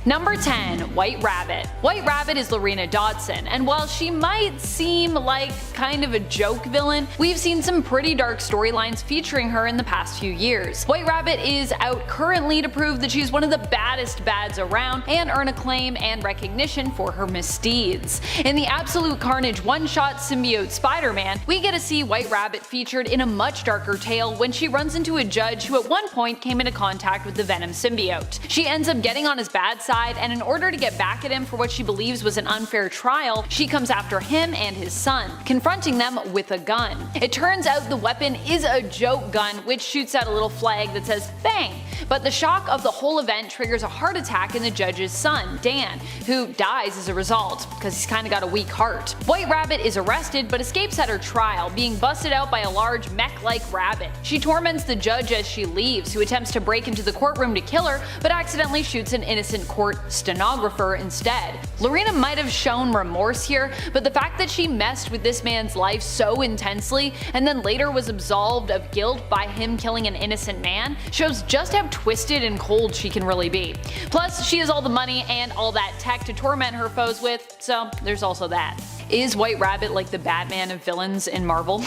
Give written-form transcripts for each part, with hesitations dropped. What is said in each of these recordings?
Number 10. White Rabbit. White Rabbit is Lorena Dodson, and while she might seem like kind of a joke villain, we've seen some pretty dark storylines featuring her in the past few years. White Rabbit is out currently to prove that she's one of the baddest bads around and earn acclaim and recognition for her misdeeds. In the Absolute Carnage one-shot symbiote Spider-Man, we get to see White Rabbit featured in a much darker tale when she runs into a judge who at one point came into contact with the Venom symbiote. She ends up getting on his bad side, and in order to get back at him for what she believes was an unfair trial, she comes after him and his son, confronting them with a gun. It turns out the weapon is a joke gun which shoots out a little flag that says "bang," but the shock of the whole event triggers a heart attack in the judge's son, Dan, who dies as a result, because he's kinda got a weak heart. White Rabbit is arrested but escapes at her trial, being busted out by a large mech-like rabbit. She torments the judge as she leaves, who attempts to break into the courtroom to kill her, but accidentally shoots an innocent court stenographer instead. Lorena might have shown remorse here, but the fact that she messed with this man's life so intensely and then later was absolved of guilt by him killing an innocent man shows just how twisted and cold she can really be. Plus, she has all the money and all that tech to torment her foes with, so there's also that. Is White Rabbit like the Batman of villains in Marvel?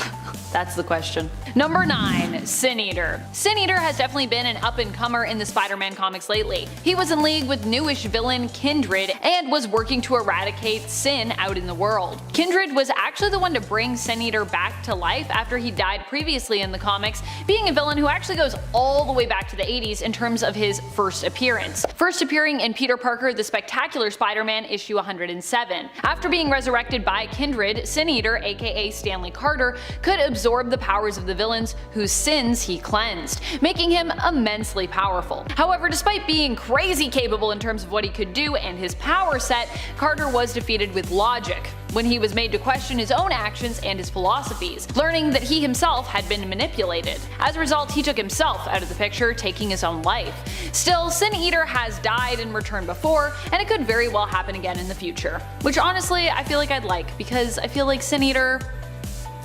That's the question. Number 9. Sin Eater. Sin Eater has definitely been an up-and-comer in the Spider-Man comics lately. He was in league with newish villain Kindred and was working to eradicate sin out in the world. Kindred was actually the one to bring Sin Eater back to life after he died previously in the comics, being a villain who actually goes all the way back to the 80s in terms of his first appearance. First appearing in Peter Parker The Spectacular Spider-Man issue 107. After being resurrected by Kindred, Sin Eater, aka Stanley Carter, could absorb the powers of the villains whose sins he cleansed, making him immensely powerful. However, despite being crazy capable in terms of what he could do and his power set, Carter was defeated with logic when he was made to question his own actions and his philosophies, learning that he himself had been manipulated. As a result, he took himself out of the picture, taking his own life. Still, Sin Eater has died and returned before, and it could very well happen again in the future. Which honestly, I feel like I'd like, because I feel like Sin Eater,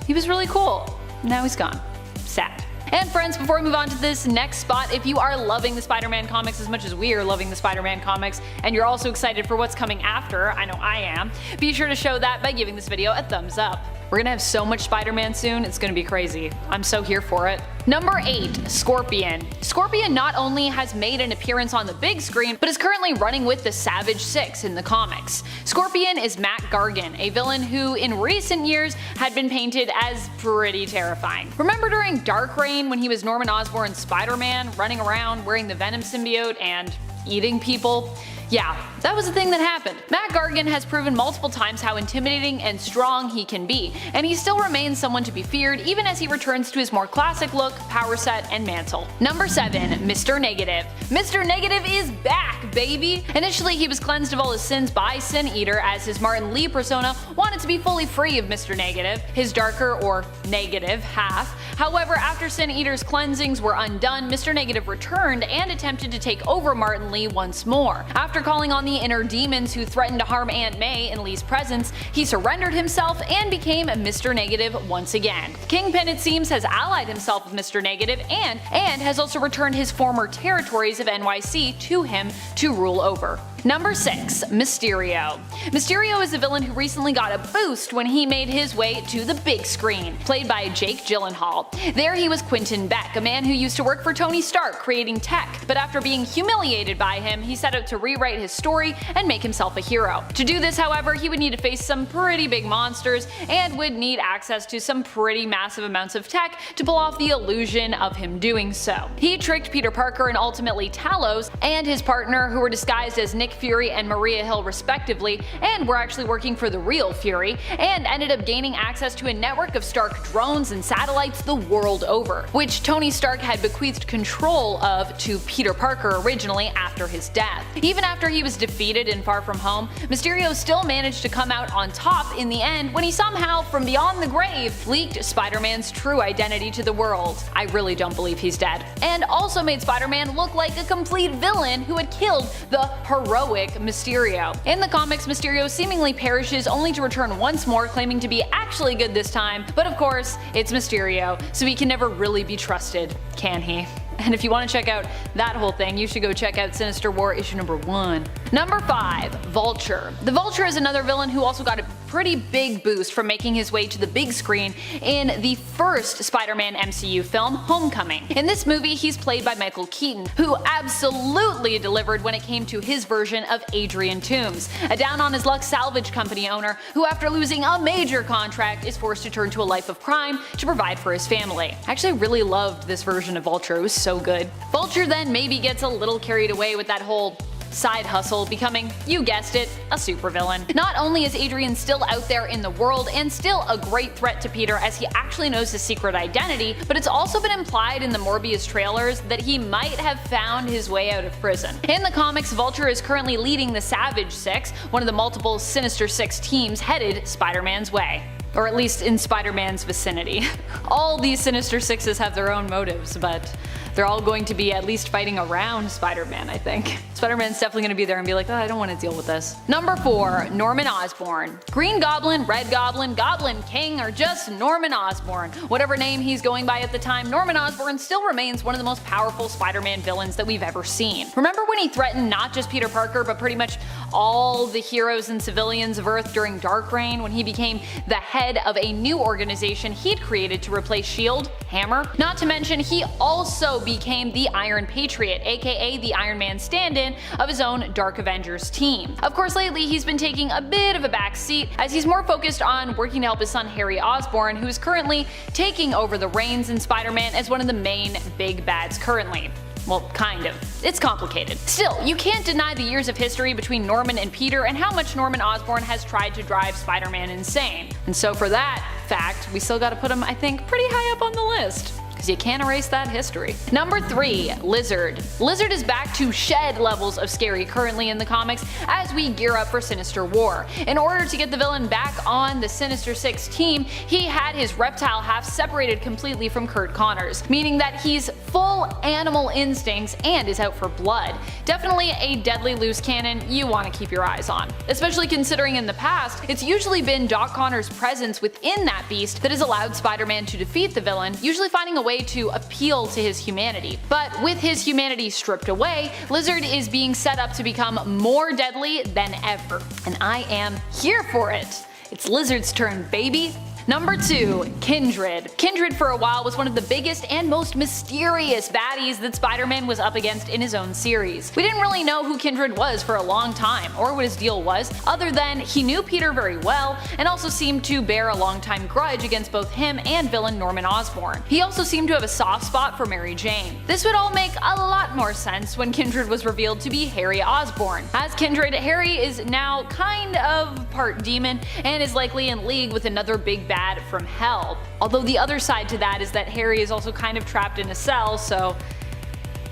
he was really cool. Now he's gone. Sad. And friends, before we move on to this next spot, if you are loving the Spider-Man comics as much as we are loving the Spider-Man comics, and you're also excited for what's coming after, I know I am, be sure to show that by giving this video a thumbs up. We're gonna have so much Spider-Man soon, it's gonna be crazy. I'm so here for it. Number 8. Scorpion. Scorpion not only has made an appearance on the big screen, but is currently running with the Savage Six in the comics. Scorpion is Matt Gargan, a villain who in recent years had been painted as pretty terrifying. Remember during Dark Reign when he was Norman Osborn's Spider-Man, running around wearing the Venom symbiote and eating people? Yeah, that was the thing that happened. Matt Gargan has proven multiple times how intimidating and strong he can be, and he still remains someone to be feared even as he returns to his more classic look, power set, and mantle. Number 7. Mr. Negative. Mr. Negative is back, baby! Initially, he was cleansed of all his sins by Sin Eater, as his Martin Lee persona wanted to be fully free of Mr. Negative, his darker or negative half. However, after Sin Eater's cleansings were undone, Mr. Negative returned and attempted to take over Martin Lee once more. After calling on the inner demons who threatened to harm Aunt May in Lee's presence, he surrendered himself and became Mr. Negative once again. Kingpin, it seems, has allied himself with Mr. Negative and has also returned his former territories of NYC to him to rule over. Number 6. Mysterio. Mysterio is a villain who recently got a boost when he made his way to the big screen, played by Jake Gyllenhaal. There he was Quentin Beck, a man who used to work for Tony Stark creating tech, but after being humiliated by him, he set out to rewrite his story and make himself a hero. To do this, however, he would need to face some pretty big monsters and would need access to some pretty massive amounts of tech to pull off the illusion of him doing so. He tricked Peter Parker and ultimately Talos and his partner, who were disguised as Nick Fury and Maria Hill respectively, and were actually working for the real Fury, and ended up gaining access to a network of Stark drones and satellites the world over, which Tony Stark had bequeathed control of to Peter Parker originally after his death. Even after he was defeated in Far From Home, Mysterio still managed to come out on top in the end when he somehow, from beyond the grave, leaked Spider-Man's true identity to the world. I really don't believe he's dead. And also made Spider-Man look like a complete villain who had killed the heroic Mysterio. In the comics, Mysterio seemingly perishes only to return once more, claiming to be actually good this time, but of course, it's Mysterio, so he can never really be trusted, can he? And if you want to check out that whole thing, you should go check out Sinister War issue number 1. Number 5. Vulture. The Vulture is another villain who also got a pretty big boost from making his way to the big screen in the first Spider-Man MCU film, Homecoming. In this movie, he's played by Michael Keaton, who absolutely delivered when it came to his version of Adrian Toomes, a down-on-his-luck salvage company owner who, after losing a major contract, is forced to turn to a life of crime to provide for his family. I actually really loved this version of Vulture, it was so good. Vulture then maybe gets a little carried away with that whole side hustle, becoming, you guessed it, a supervillain. Not only is Adrian still out there in the world and still a great threat to Peter as he actually knows his secret identity, but it's also been implied in the Morbius trailers that he might have found his way out of prison. In the comics, Vulture is currently leading the Savage Six, one of the multiple Sinister Six teams headed Spider-Man's way. Or at least in Spider-Man's vicinity. All these Sinister Sixes have their own motives, but they're all going to be at least fighting around Spider-Man, I think. Spider-Man's definitely going to be there and be like, oh, I don't want to deal with this. Number 4. Norman Osborn. Green Goblin, Red Goblin, Goblin King, or just Norman Osborn. Whatever name he's going by at the time, Norman Osborn still remains one of the most powerful Spider-Man villains that we've ever seen. Remember when he threatened not just Peter Parker, but pretty much all the heroes and civilians of Earth during Dark Reign, when he became the head of a new organization he'd created to replace S.H.I.E.L.D., Hammer? Not to mention, he also became the Iron Patriot, aka the Iron Man stand-in of his own Dark Avengers team. Of course, lately he's been taking a bit of a back seat as he's more focused on working to help his son Harry Osborn, who is currently taking over the reins in Spider-Man as one of the main big bads currently. Well, kind of. It's complicated. Still, you can't deny the years of history between Norman and Peter and how much Norman Osborn has tried to drive Spider-Man insane. And so for that fact, we still gotta put him, I think, pretty high up on the list, because you can't erase that history. Number 3. Lizard. Lizard is back to shed levels of scary currently in the comics as we gear up for Sinister War. In order to get the villain back on the Sinister Six team, he had his reptile half separated completely from Kurt Connors, meaning that he's full animal instincts and is out for blood. Definitely a deadly loose cannon you want to keep your eyes on, especially considering in the past, it's usually been Doc Connors' presence within that beast that has allowed Spider-Man to defeat the villain, usually finding a way to appeal to his humanity. But with his humanity stripped away, Lizard is being set up to become more deadly than ever. And I am here for it. It's Lizard's turn, baby. Number 2. Kindred. Kindred for a while was one of the biggest and most mysterious baddies that Spider-Man was up against in his own series. We didn't really know who Kindred was for a long time, or what his deal was, other than he knew Peter very well and also seemed to bear a long-time grudge against both him and villain Norman Osborn. He also seemed to have a soft spot for Mary Jane. This would all make a lot more sense when Kindred was revealed to be Harry Osborn. As Kindred, Harry is now kind of part demon and is likely in league with another big bad from hell. Although the other side to that is that Harry is also kind of trapped in a cell, so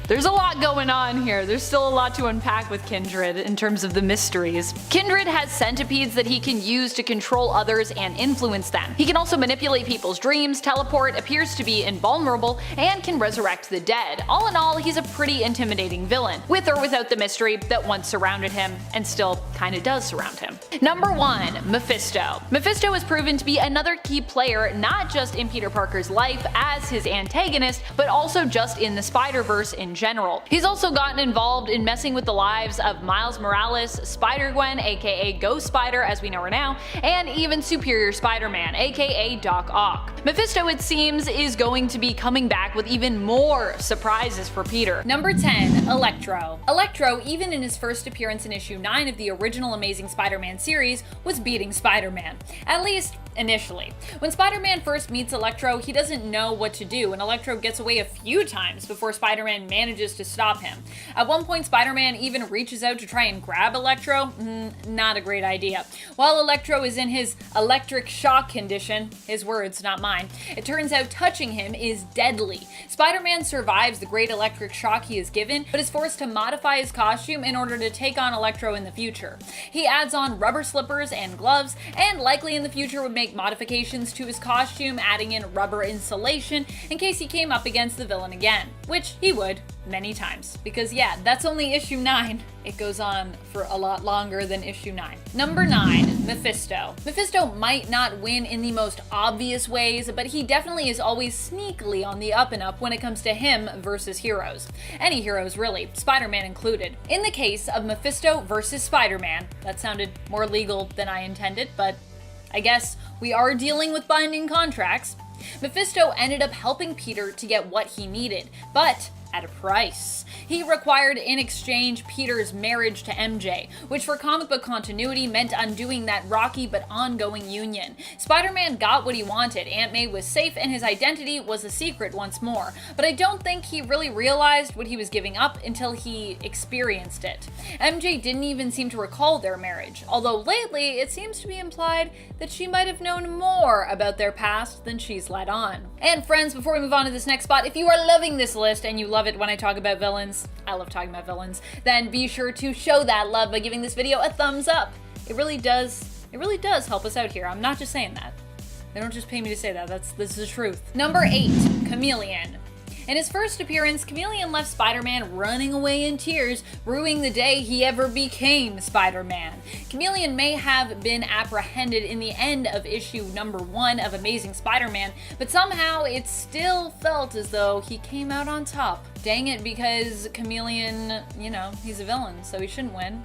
there's a lot going on here. There's still a lot to unpack with Kindred in terms of the mysteries. Kindred has centipedes that he can use to control others and influence them. He can also manipulate people's dreams, teleport, appears to be invulnerable, and can resurrect the dead. All in all, he's a pretty intimidating villain, with or without the mystery that once surrounded him and still kinda does surround him. Number 1. Mephisto. Mephisto has proven to be another key player not just in Peter Parker's life as his antagonist, but also just in the Spiderverse in general. He's also gotten involved in messing with the lives of Miles Morales, Spider-Gwen aka Ghost Spider as we know her now, and even Superior Spider-Man aka Doc Ock. Mephisto, it seems, is going to be coming back with even more surprises for Peter. Number 10. Electro. Electro, even in his first appearance in issue 9 of the original Amazing Spider-Man series, was beating Spider-Man. At least initially. When Spider-Man first meets Electro, he doesn't know what to do, and Electro gets away a few times before Spider-Man manages to stop him. At one point, Spider-Man even reaches out to try and grab Electro. Not a great idea. While Electro is in his electric shock condition, his words, not mine, it turns out touching him is deadly. Spider-Man survives the great electric shock he is given, but is forced to modify his costume in order to take on Electro in the future. He adds on rubber slippers and gloves, and likely in the future would make modifications to his costume, adding in rubber insulation in case he came up against the villain again. which he would many times. Because yeah, that's only issue 9. It goes on for a lot longer than issue 9. Number 9, Mephisto. Mephisto might not win in the most obvious ways, but he definitely is always sneakily on the up and up when it comes to him versus heroes. Any heroes really, Spider-Man included. In the case of Mephisto versus Spider-Man, that sounded more legal than I intended, but I guess we are dealing with binding contracts. Mephisto ended up helping Peter to get what he needed, but at a price. He required in exchange Peter's marriage to MJ, which for comic book continuity meant undoing that rocky but ongoing union. Spider-Man got what he wanted. Aunt May was safe and his identity was a secret once more, but I don't think he really realized what he was giving up until he experienced it. MJ didn't even seem to recall their marriage, although lately it seems to be implied that she might have known more about their past than she's let on. And friends, before we move on to this next spot, if you are loving this list and you love it when I talk about villains, I love talking about villains, then be sure to show that love by giving this video a thumbs up. It really does help us out here. I'm not just saying that. They don't just pay me to say that. This is the truth. Number 8, Chameleon. In his first appearance, Chameleon left Spider-Man running away in tears, ruining the day he ever became Spider-Man. Chameleon may have been apprehended in the end of issue number 1 of Amazing Spider-Man, but somehow it still felt as though he came out on top. Dang it, because Chameleon, you know, he's a villain, so he shouldn't win.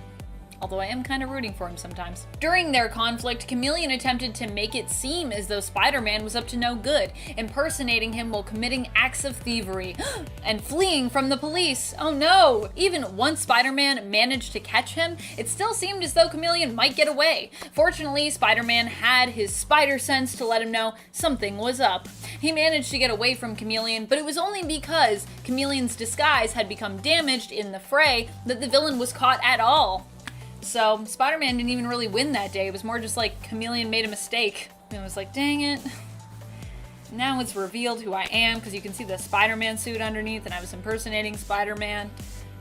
Although I am kind of rooting for him sometimes. During their conflict, Chameleon attempted to make it seem as though Spider-Man was up to no good, impersonating him while committing acts of thievery and fleeing from the police. Oh no! Even once Spider-Man managed to catch him, it still seemed as though Chameleon might get away. Fortunately, Spider-Man had his spider sense to let him know something was up. He managed to get away from Chameleon, but it was only because Chameleon's disguise had become damaged in the fray that the villain was caught at all. So Spider-Man didn't even really win that day. It was more just like Chameleon made a mistake. And it was like, dang it. Now it's revealed who I am because you can see the Spider-Man suit underneath and I was impersonating Spider-Man.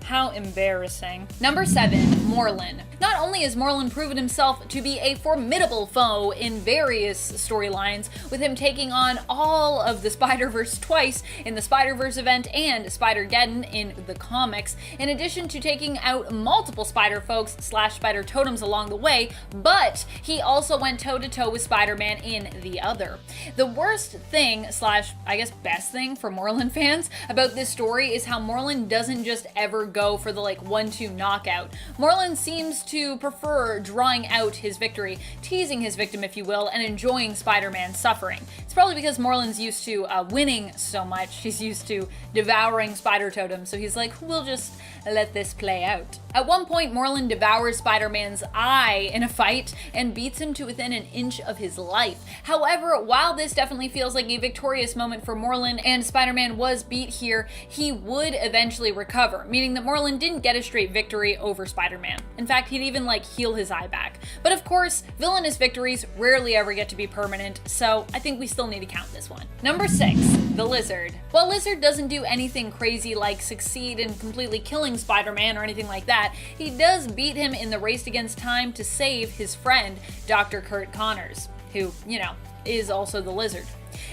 How embarrassing. Number 7, Morlun. Not only has Morlun proven himself to be a formidable foe in various storylines, with him taking on all of the Spiderverse twice in the Spiderverse event and Spider-Geddon in the comics, in addition to taking out multiple Spider folks / Spider totems along the way, but he also went toe-to-toe with Spider-Man in the other. The worst thing / I guess best thing for Morlun fans about this story is how Morlun doesn't just ever go for the like 1-2 knockout. Morlun seems to prefer drawing out his victory, teasing his victim if you will, and enjoying Spider-Man's suffering. It's probably because Morlun's used to winning so much, he's used to devouring spider totems, so he's like, we'll just let this play out. At one point, Morlun devours Spider-Man's eye in a fight and beats him to within an inch of his life. However, while this definitely feels like a victorious moment for Morlun and Spider-Man was beat here, he would eventually recover, meaning that Morlun didn't get a straight victory over Spider-Man. In fact, he'd even like heal his eye back. But of course, villainous victories rarely ever get to be permanent, so I think we still need to count this one. Number 6, the Lizard. While Lizard doesn't do anything crazy like succeed in completely killing Spider-Man or anything like that, he does beat him in the race against time to save his friend, Dr. Curt Connors, who, you know, is also the Lizard.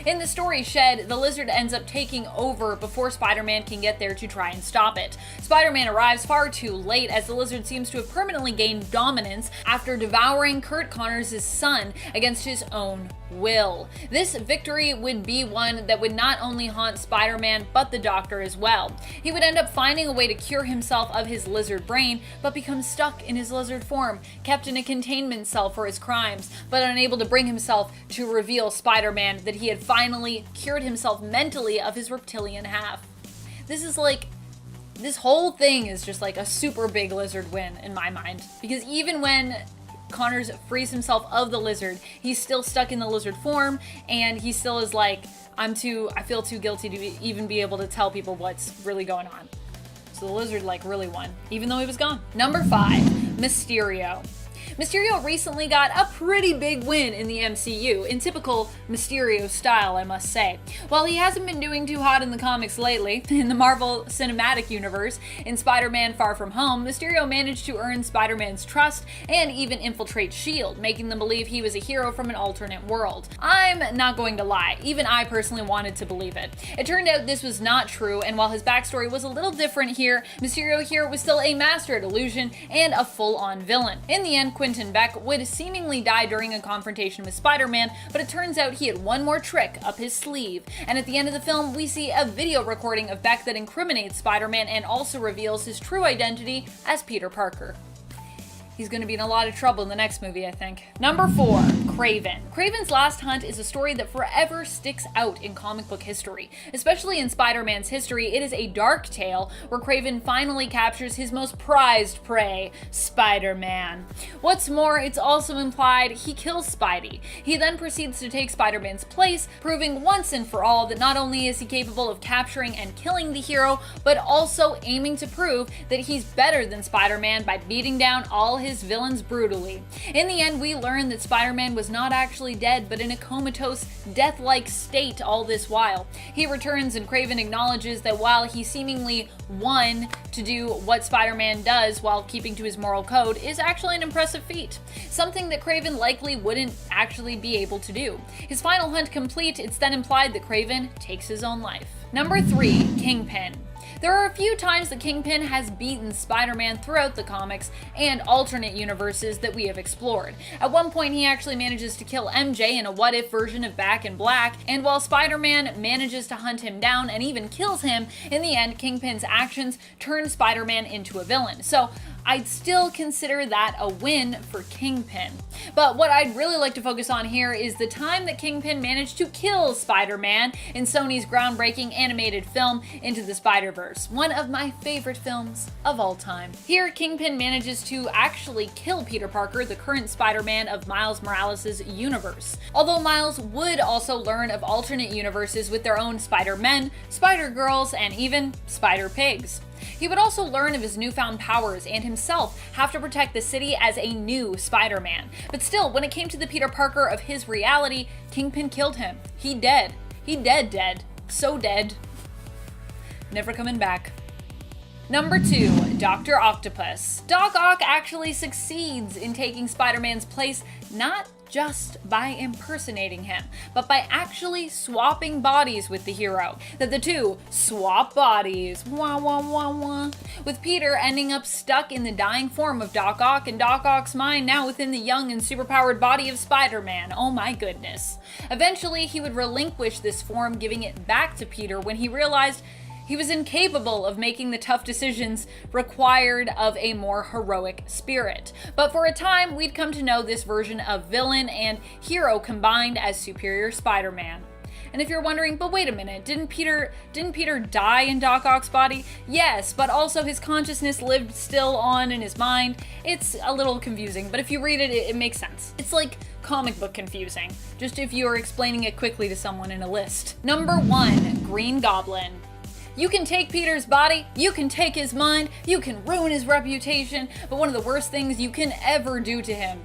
In the story Shed, the Lizard ends up taking over before Spider-Man can get there to try and stop it. Spider-Man arrives far too late as the Lizard seems to have permanently gained dominance after devouring Curt Connors' son against his own will. This victory would be one that would not only haunt Spider-Man but the Doctor as well. He would end up finding a way to cure himself of his lizard brain but become stuck in his lizard form, kept in a containment cell for his crimes, but unable to bring himself to reveal Spider-Man that he had finally cured himself mentally of his reptilian half. This whole thing is just like a super big Lizard win in my mind, because even when Connors frees himself of the Lizard, he's still stuck in the lizard form, and he still is like, I feel too guilty to even be able to tell people what's really going on. So the Lizard like really won, even though he was gone. Number 5, Mysterio. Mysterio recently got a pretty big win in the MCU, in typical Mysterio style, I must say. While he hasn't been doing too hot in the comics lately, in the Marvel Cinematic Universe, in Spider-Man Far From Home, Mysterio managed to earn Spider-Man's trust and even infiltrate S.H.I.E.L.D., making them believe he was a hero from an alternate world. I'm not going to lie, even I personally wanted to believe it. It turned out this was not true, and while his backstory was a little different here, Mysterio here was still a master at illusion and a full-on villain. In the end, Quentin Beck would seemingly die during a confrontation with Spider-Man, but it turns out he had one more trick up his sleeve. And at the end of the film, we see a video recording of Beck that incriminates Spider-Man and also reveals his true identity as Peter Parker. He's gonna be in a lot of trouble in the next movie, I think. Number 4, Kraven. Kraven's Last Hunt is a story that forever sticks out in comic book history. Especially in Spider-Man's history, it is a dark tale where Kraven finally captures his most prized prey, Spider-Man. What's more, it's also implied he kills Spidey. He then proceeds to take Spider-Man's place, proving once and for all that not only is he capable of capturing and killing the hero, but also aiming to prove that he's better than Spider-Man by beating down all his villains brutally. In the end, we learn that Spider-Man was not actually dead, but in a comatose, death-like state all this while. He returns and Kraven acknowledges that while he seemingly won to do what Spider-Man does while keeping to his moral code is actually an impressive feat. Something that Kraven likely wouldn't actually be able to do. His final hunt complete, it's then implied that Kraven takes his own life. Number 3, Kingpin. There are a few times that Kingpin has beaten Spider-Man throughout the comics and alternate universes that we have explored. At one point, he actually manages to kill MJ in a what-if version of Back in Black, and while Spider-Man manages to hunt him down and even kills him, in the end, Kingpin's actions turn Spider-Man into a villain. So I'd still consider that a win for Kingpin. But what I'd really like to focus on here is the time that Kingpin managed to kill Spider-Man in Sony's groundbreaking animated film Into the Spiderverse, one of my favorite films of all time. Here, Kingpin manages to actually kill Peter Parker, the current Spider-Man of Miles Morales' universe. Although Miles would also learn of alternate universes with their own Spider-Men, Spider-Girls, and even Spider-Pigs. He would also learn of his newfound powers and himself have to protect the city as a new Spider-Man. But still, when it came to the Peter Parker of his reality, Kingpin killed him. He dead. He dead. So dead. Never coming back. Number 2, Dr. Octopus. Doc Ock actually succeeds in taking Spider-Man's place, not just by impersonating him, but by actually swapping bodies with the hero. That the two swap bodies, wah wah wah wah, with Peter ending up stuck in the dying form of Doc Ock and Doc Ock's mind now within the young and superpowered body of Spider-Man. Oh my goodness. Eventually, he would relinquish this form, giving it back to Peter when he realized he was incapable of making the tough decisions required of a more heroic spirit. But for a time, we'd come to know this version of villain and hero combined as Superior Spider-Man. And if you're wondering, but wait a minute, didn't Peter die in Doc Ock's body? Yes, but also his consciousness lived still on in his mind. It's a little confusing, but if you read it, it makes sense. It's like comic book confusing, just if you are explaining it quickly to someone in a list. Number 1, Green Goblin. You can take Peter's body, you can take his mind, you can ruin his reputation, but one of the worst things you can ever do to him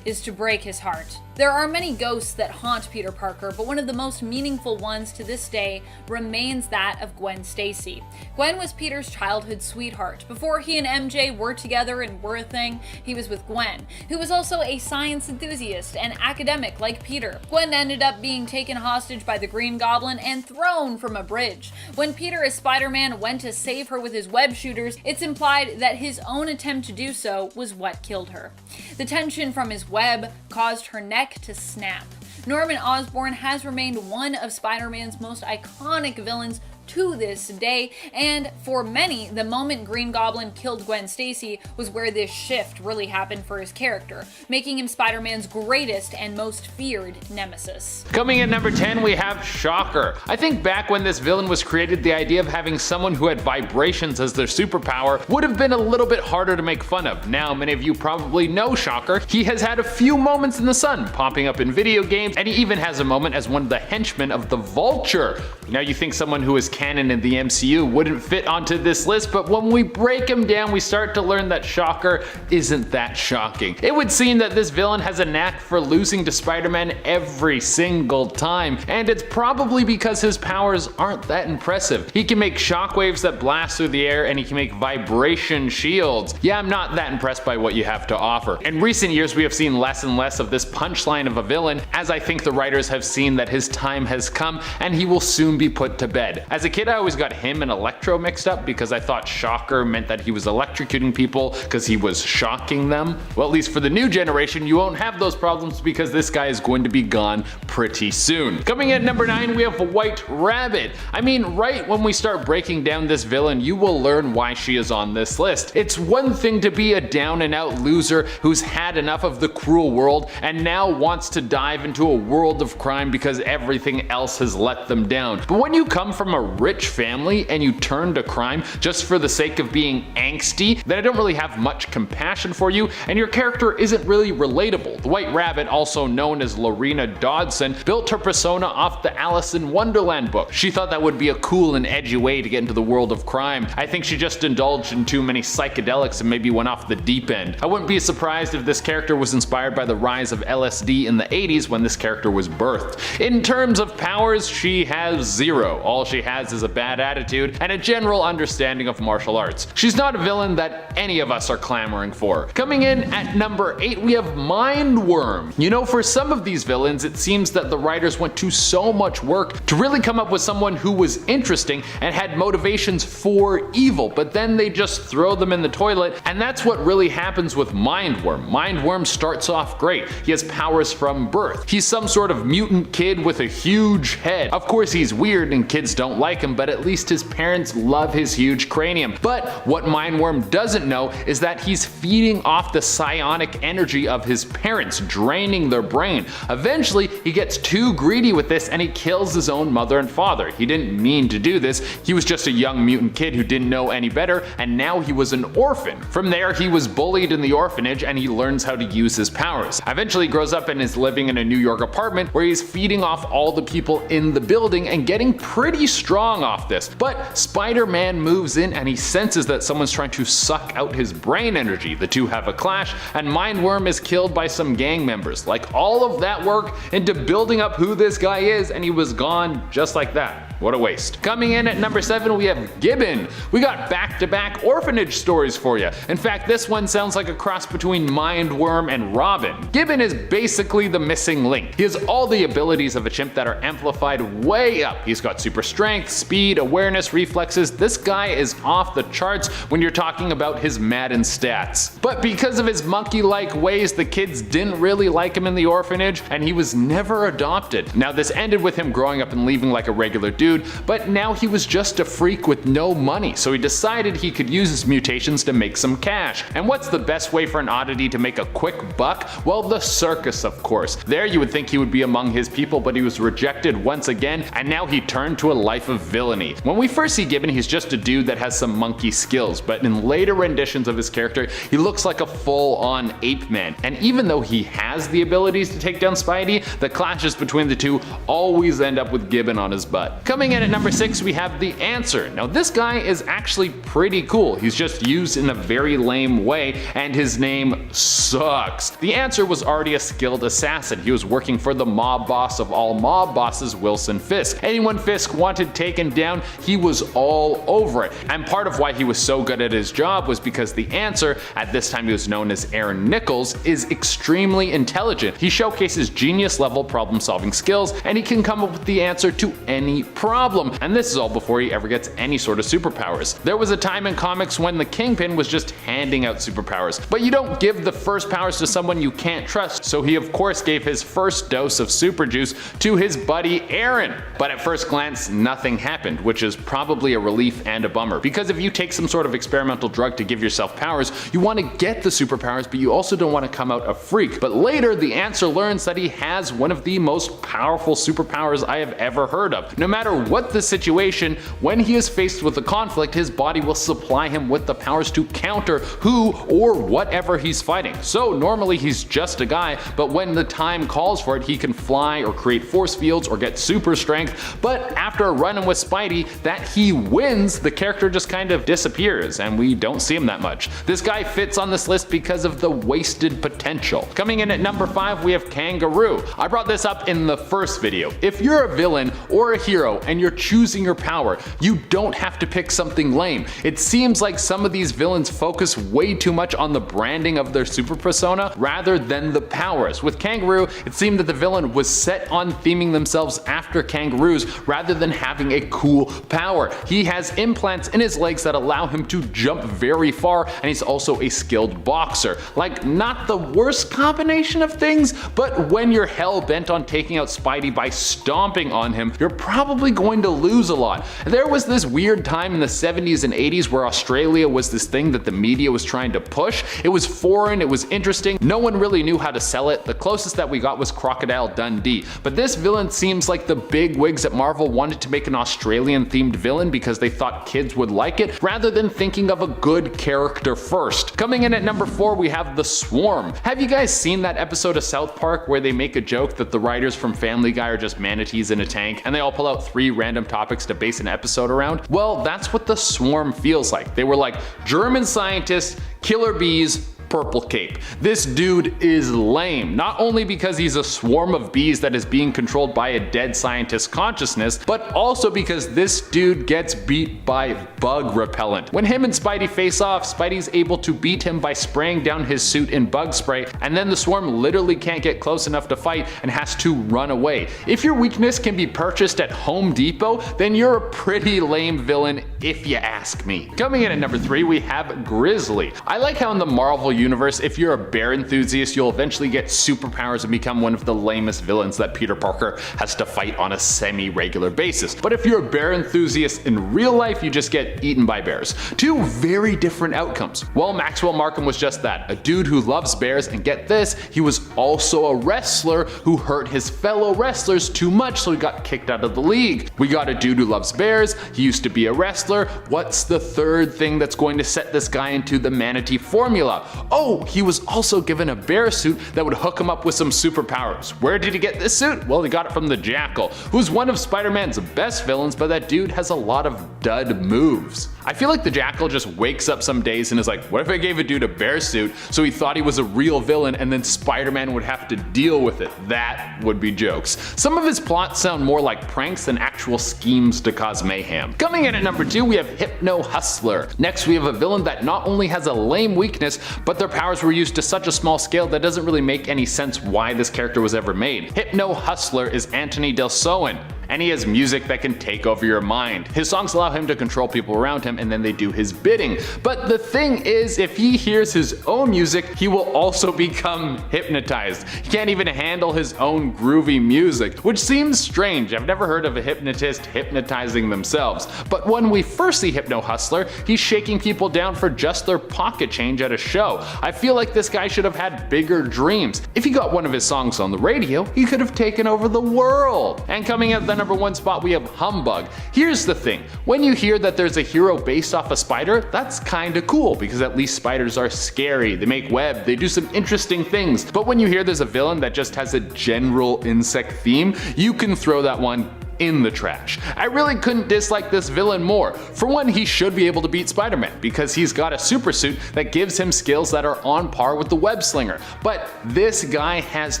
is to break his heart. There are many ghosts that haunt Peter Parker, but one of the most meaningful ones to this day remains that of Gwen Stacy. Gwen was Peter's childhood sweetheart. Before he and MJ were together and were a thing, he was with Gwen, who was also a science enthusiast and academic like Peter. Gwen ended up being taken hostage by the Green Goblin and thrown from a bridge. When Peter as Spider-Man went to save her with his web shooters, it's implied that his own attempt to do so was what killed her. The tension from his web caused her neck to snap. Norman Osborn has remained one of Spider-Man's most iconic villains to this day, and for many, the moment Green Goblin killed Gwen Stacy was where this shift really happened for his character, making him Spider-Man's greatest and most feared nemesis. Coming in number 10, we have Shocker. I think back when this villain was created, the idea of having someone who had vibrations as their superpower would have been a little bit harder to make fun of. Now, many of you probably know Shocker. He has had a few moments in the sun, popping up in video games, and he even has a moment as one of the henchmen of the Vulture. Now you think someone who is canon in the MCU wouldn't fit onto this list, but when we break him down, we start to learn that Shocker isn't that shocking. It would seem that this villain has a knack for losing to Spider-Man every single time, and it's probably because his powers aren't that impressive. He can make shockwaves that blast through the air, and he can make vibration shields. Yeah, I'm not that impressed by what you have to offer. In recent years, we have seen less and less of this punchline of a villain, as I think the writers have seen that his time has come and he will soon be put to bed. As a kid, I always got him and Electro mixed up because I thought Shocker meant that he was electrocuting people because he was shocking them. Well, at least for the new generation, you won't have those problems because this guy is going to be gone pretty soon. Coming in at number 9, we have White Rabbit. I mean, right when we start breaking down this villain, you will learn why she is on this list. It's one thing to be a down and out loser who's had enough of the cruel world and now wants to dive into a world of crime because everything else has let them down. But when you come from a rich family and you turn to crime just for the sake of being angsty, then I don't really have much compassion for you, and your character isn't really relatable. The White Rabbit, also known as Lorena Dodson, built her persona off the Alice in Wonderland book. She thought that would be a cool and edgy way to get into the world of crime. I think she just indulged in too many psychedelics and maybe went off the deep end. I wouldn't be surprised if this character was inspired by the rise of LSD in the 80s when this character was birthed. In terms of powers, she has zero. All she has is a bad attitude and a general understanding of martial arts. She's not a villain that any of us are clamoring for. Coming in at number 8, we have Mindworm. You know, for some of these villains, it seems that the writers went to so much work to really come up with someone who was interesting and had motivations for evil, but then they just throw them in the toilet, and that's what really happens with Mindworm. Mindworm starts off great. He has powers from birth. He's some sort of mutant kid with a huge head. Of course, he's weird and kids don't like him, but at least his parents love his huge cranium. But what Mindworm doesn't know is that he's feeding off the psionic energy of his parents, draining their brain. Eventually, he gets too greedy with this and he kills his own mother and father. He didn't mean to do this. He was just a young mutant kid who didn't know any better, and now he was an orphan. From there, he was bullied in the orphanage and he learns how to use his powers. Eventually, he grows up and is living in a New York apartment where he's feeding off all the people in the building and getting pretty strong off this. But Spider-Man moves in and he senses that someone's trying to suck out his brain energy. The two have a clash and Mindworm is killed by some gang members. Like, all of that work into building up who this guy is, and he was gone just like that. What a waste. Coming in at number 7, we have Gibbon. We got back-to-back orphanage stories for you. In fact, this one sounds like a cross between Mindworm and Robin. Gibbon is basically the missing link. He has all the abilities of a chimp that are amplified way up. He's got super strength, speed, awareness, reflexes. This guy is off the charts when you're talking about his Madden stats. But because of his monkey-like ways, the kids didn't really like him in the orphanage, and he was never adopted. Now, this ended with him growing up and leaving like a regular dude, but now he was just a freak with no money, so he decided he could use his mutations to make some cash. And what's the best way for an oddity to make a quick buck? Well, the circus, of course. There you would think he would be among his people, but he was rejected once again, and now he turned to a life of villainy. When we first see Gibbon, he's just a dude that has some monkey skills, but in later renditions of his character, he looks like a full-on ape man. And even though he has the abilities to take down Spidey, the clashes between the two always end up with Gibbon on his butt. Coming in at number 6, we have the Answer. Now, this guy is actually pretty cool. He's just used in a very lame way, and his name sucks. The Answer was already a skilled assassin. He was working for the mob boss of all mob bosses, Wilson Fisk. Anyone Fisk wanted taken down, he was all over it. And part of why he was so good at his job was because the Answer, at this time he was known as Aaron Nichols, is extremely intelligent. He showcases genius-level problem-solving skills, and he can come up with the answer to any problem, and this is all before he ever gets any sort of superpowers. There was a time in comics when the Kingpin was just handing out superpowers, but you don't give the first powers to someone you can't trust, so he of course gave his first dose of super juice to his buddy Aaron. But at first glance, nothing happened, which is probably a relief and a bummer, because if you take some sort of experimental drug to give yourself powers, you want to get the superpowers, but you also don't want to come out a freak. But later, the Answer learns that he has one of the most powerful superpowers I have ever heard of. No matter what the situation, when he is faced with a conflict, his body will supply him with the powers to counter who or whatever he's fighting. So normally he's just a guy, but when the time calls for it, he can fly or create force fields or get super strength. But after a run-in with Spidey that he wins, the character just kind of disappears and we don't see him that much. This guy fits on this list because of the wasted potential. Coming in at number 5, we have Kangaroo. I brought this up in the first video. If you're a villain or a hero and you're choosing your power, you don't have to pick something lame. It seems like some of these villains focus way too much on the branding of their super persona rather than the powers. With Kangaroo, it seemed that the villain was set on theming themselves after kangaroos rather than having a cool power. He has implants in his legs that allow him to jump very far, and he's also a skilled boxer. Like, not the worst combination of things, but when you're hell-bent on taking out Spidey by stomping on him, you're probably going to lose a lot. There was this weird time in the 70s and 80s where Australia was this thing that the media was trying to push. It was foreign, it was interesting, no one really knew how to sell it. The closest that we got was Crocodile Dundee. But this villain seems like the big wigs at Marvel wanted to make an Australian themed villain because they thought kids would like it, rather than thinking of a good character first. Coming in at number 4, we have the Swarm. Have you guys seen that episode of South Park where they make a joke that the writers from Family Guy are just manatees in a tank and they all pull out 3 random topics to base an episode around? Well, that's what the Swarm feels like. They were like German scientists, killer bees, purple cape. This dude is lame, not only because he's a swarm of bees that is being controlled by a dead scientist's consciousness, but also because this dude gets beat by bug repellent. When him and Spidey face off, Spidey's able to beat him by spraying down his suit in bug spray, and then the Swarm literally can't get close enough to fight and has to run away. If your weakness can be purchased at Home Depot, then you're a pretty lame villain if you ask me. Coming in at number 3, we have Grizzly. I like how in the Marvel universe, if you're a bear enthusiast, you'll eventually get superpowers and become one of the lamest villains that Peter Parker has to fight on a semi-regular basis. But if you're a bear enthusiast in real life, you just get eaten by bears. 2 very different outcomes. Well, Maxwell Markham was just that, a dude who loves bears, and get this, he was also a wrestler who hurt his fellow wrestlers too much, so he got kicked out of the league. We got a dude who loves bears, he used to be a wrestler. What's the third thing that's going to set this guy into the manatee formula? Oh, he was also given a bear suit that would hook him up with some superpowers. Where did he get this suit? Well, he got it from the Jackal, who's one of Spider-Man's best villains, but that dude has a lot of dud moves. I feel like the Jackal just wakes up some days and is like, what if I gave a dude a bear suit so he thought he was a real villain and then Spider-Man would have to deal with it? That would be jokes. Some of his plots sound more like pranks than actual schemes to cause mayhem. Coming in at number 2, we have Hypno Hustler. Next, we have a villain that not only has a lame weakness, but their powers were used to such a small scale that doesn't really make any sense why this character was ever made. Hypno Hustler is Anthony Del Soen, and he has music that can take over your mind. His songs allow him to control people around him and then they do his bidding. But the thing is, if he hears his own music, he will also become hypnotized. He can't even handle his own groovy music, which seems strange. I've never heard of a hypnotist hypnotizing themselves. But when we first see Hypno Hustler, he's shaking people down for just their pocket change at a show. I feel like this guy should have had bigger dreams. If he got one of his songs on the radio, he could have taken over the world. And coming at the number 1 spot, we have Humbug. Here's the thing, when you hear that there's a hero based off a spider, that's kinda cool because at least spiders are scary, they make web, they do some interesting things. But when you hear there's a villain that just has a general insect theme, you can throw that one in the trash. I really couldn't dislike this villain more. For one, he should be able to beat Spider-Man because he's got a super suit that gives him skills that are on par with the web slinger. But this guy has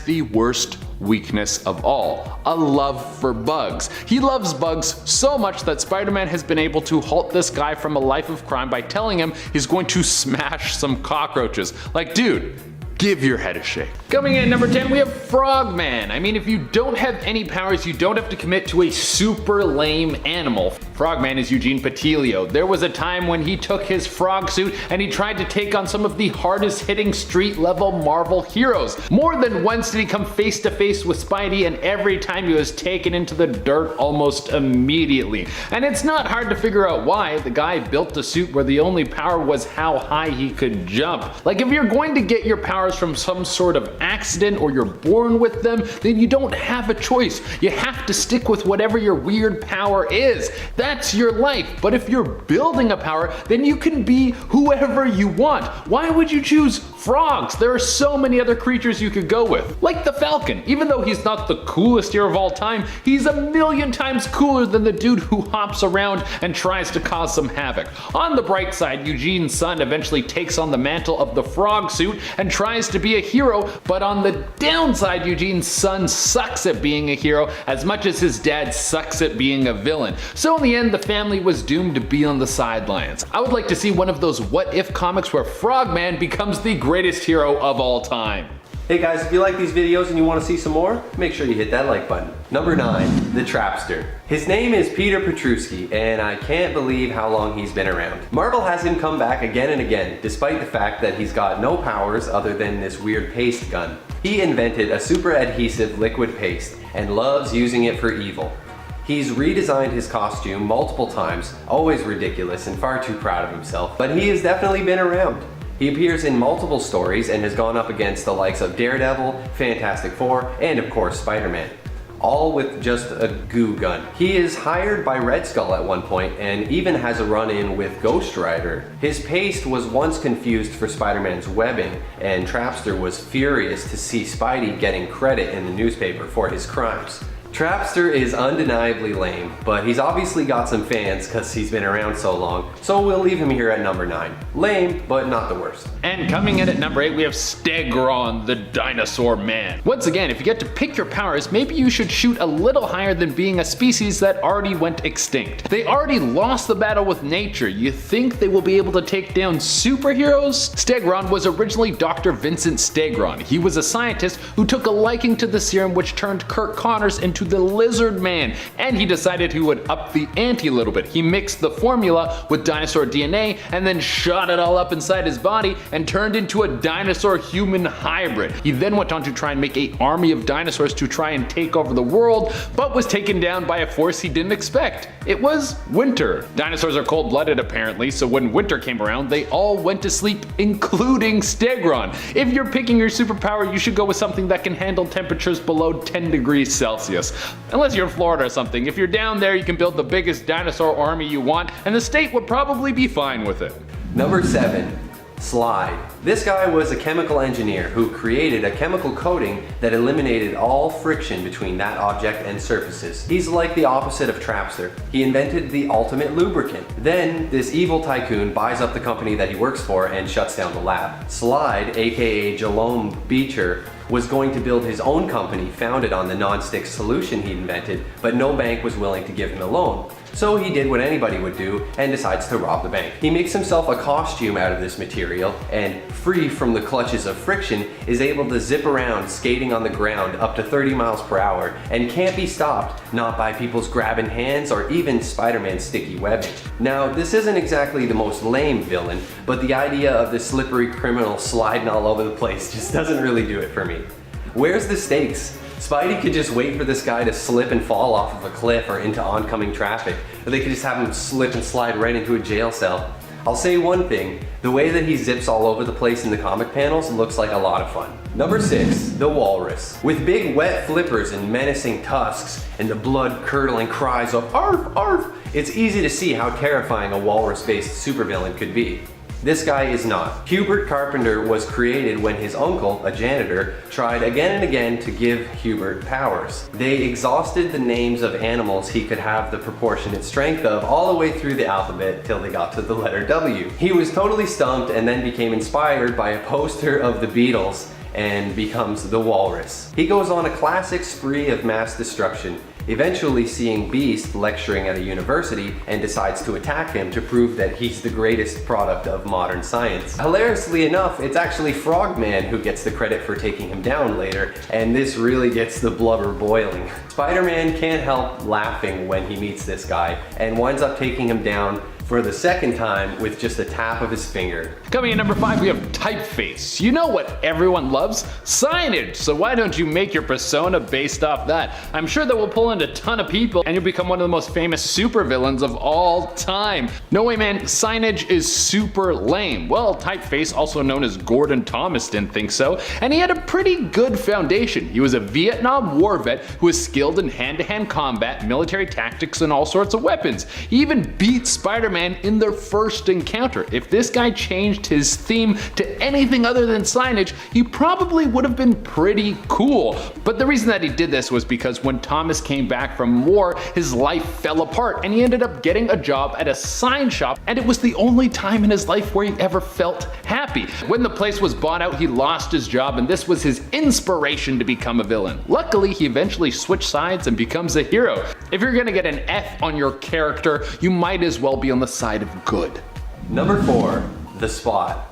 the worst weakness of all, a love for bugs. He loves bugs so much that Spider-Man has been able to halt this guy from a life of crime by telling him he's going to smash some cockroaches. Like, dude, give your head a shake. Coming in at number 10, we have Frogman. I mean, if you don't have any powers, you don't have to commit to a super lame animal. Frogman is Eugene Petilio. There was a time when he took his frog suit and he tried to take on some of the hardest hitting street level Marvel heroes. More than once did he come face to face with Spidey, and every time he was taken into the dirt almost immediately. And it's not hard to figure out why. The guy built a suit where the only power was how high he could jump. Like, if you're going to get your powers from some sort of accident or you're born with them, then you don't have a choice. You have to stick with whatever your weird power is. That's your life. But if you're building a power, then you can be whoever you want. Why would you choose frogs? There are so many other creatures you could go with. Like the Falcon. Even though he's not the coolest hero of all time, he's a million times cooler than the dude who hops around and tries to cause some havoc. On the bright side, Eugene's son eventually takes on the mantle of the frog suit and tries to be a hero, but on the downside, Eugene's son sucks at being a hero as much as his dad sucks at being a villain. So in the end, the family was doomed to be on the sidelines. I would like to see one of those what if comics where Frogman becomes the greatest hero of all time. Hey guys, if you like these videos and you want to see some more, make sure you hit that like button. Number 9, the Trapster. His name is Peter Petruski, and I can't believe how long he's been around. Marvel has him come back again and again, despite the fact that he's got no powers other than this weird paste gun. He invented a super adhesive liquid paste and loves using it for evil. He's redesigned his costume multiple times, always ridiculous and far too proud of himself, but he has definitely been around. He appears in multiple stories and has gone up against the likes of Daredevil, Fantastic Four, and of course Spider-Man, all with just a goo gun. He is hired by Red Skull at one point and even has a run-in with Ghost Rider. His paste was once confused for Spider-Man's webbing, and Trapster was furious to see Spidey getting credit in the newspaper for his crimes. Trapster is undeniably lame, but he's obviously got some fans because he's been around so long, so we'll leave him here at number 9. Lame, but not the worst. And coming in at number 8, we have Stegron, the Dinosaur Man. Once again, if you get to pick your powers, maybe you should shoot a little higher than being a species that already went extinct. They already lost the battle with nature. You think they will be able to take down superheroes? Stegron was originally Dr. Vincent Stegron. He was a scientist who took a liking to the serum which turned Kirk Connors into the Lizard Man, and he decided he would up the ante a little bit. He mixed the formula with dinosaur DNA and then shot it all up inside his body and turned into a dinosaur-human hybrid. He then went on to try and make an army of dinosaurs to try and take over the world, but was taken down by a force he didn't expect. It was winter. Dinosaurs are cold-blooded apparently, so when winter came around, they all went to sleep, including Stegron. If you're picking your superpower, you should go with something that can handle temperatures below 10 degrees Celsius. Unless you're in Florida or something. If you're down there, you can build the biggest dinosaur army you want, and the state would probably be fine with it. Number 7, Slide. This guy was a chemical engineer who created a chemical coating that eliminated all friction between that object and surfaces. He's like the opposite of Trapster. He invented the ultimate lubricant. Then this evil tycoon buys up the company that he works for and shuts down the lab. Slide, aka Jalome Beecher, was going to build his own company founded on the non-stick solution he invented, but no bank was willing to give him a loan. So he did what anybody would do and decides to rob the bank. He makes himself a costume out of this material and, free from the clutches of friction, is able to zip around skating on the ground up to 30 miles per hour and can't be stopped, not by people's grabbing hands or even Spider-Man's sticky webbing. Now, this isn't exactly the most lame villain, but the idea of the slippery criminal sliding all over the place just doesn't really do it for me. Where's the stakes? Spidey could just wait for this guy to slip and fall off of a cliff or into oncoming traffic, or they could just have him slip and slide right into a jail cell. I'll say one thing, the way that he zips all over the place in the comic panels looks like a lot of fun. Number 6, the Walrus. With big wet flippers and menacing tusks and the blood-curdling cries of "Arf, arf," it's easy to see how terrifying a walrus-based supervillain could be. This guy is not. Hubert Carpenter was created when his uncle, a janitor, tried again and again to give Hubert powers. They exhausted the names of animals he could have the proportionate strength of all the way through the alphabet till they got to the letter W. He was totally stumped and then became inspired by a poster of the Beatles and becomes the Walrus. He goes on a classic spree of mass destruction. eventually seeing Beast lecturing at a university and decides to attack him to prove that he's the greatest product of modern science. Hilariously enough, it's actually Frogman who gets the credit for taking him down later, and this really gets the blubber boiling. Spider-Man can't help laughing when he meets this guy and winds up taking him down for the second time with just a tap of his finger. Coming in number 5, we have Typeface. You know what everyone loves? Signage! So why don't you make your persona based off that? I'm sure that will pull in a ton of people and you'll become one of the most famous supervillains of all time. No way, man, signage is super lame. Well, Typeface, also known as Gordon Thomas, didn't think so, and he had a pretty good foundation. He was a Vietnam War vet who was skilled in hand-to-hand combat, military tactics, and all sorts of weapons. He even beat Spider-Man in their first encounter. If this guy changed his theme to anything other than signage, he probably would have been pretty cool. But the reason that he did this was because when Thomas came back from war, his life fell apart and he ended up getting a job at a sign shop, and it was the only time in his life where he ever felt happy. When the place was bought out, he lost his job, and this was his inspiration to become a villain. Luckily, he eventually switched sides and becomes a hero. If you're gonna get an F on your character, you might as well be on the side of good. Number 4, the Spot.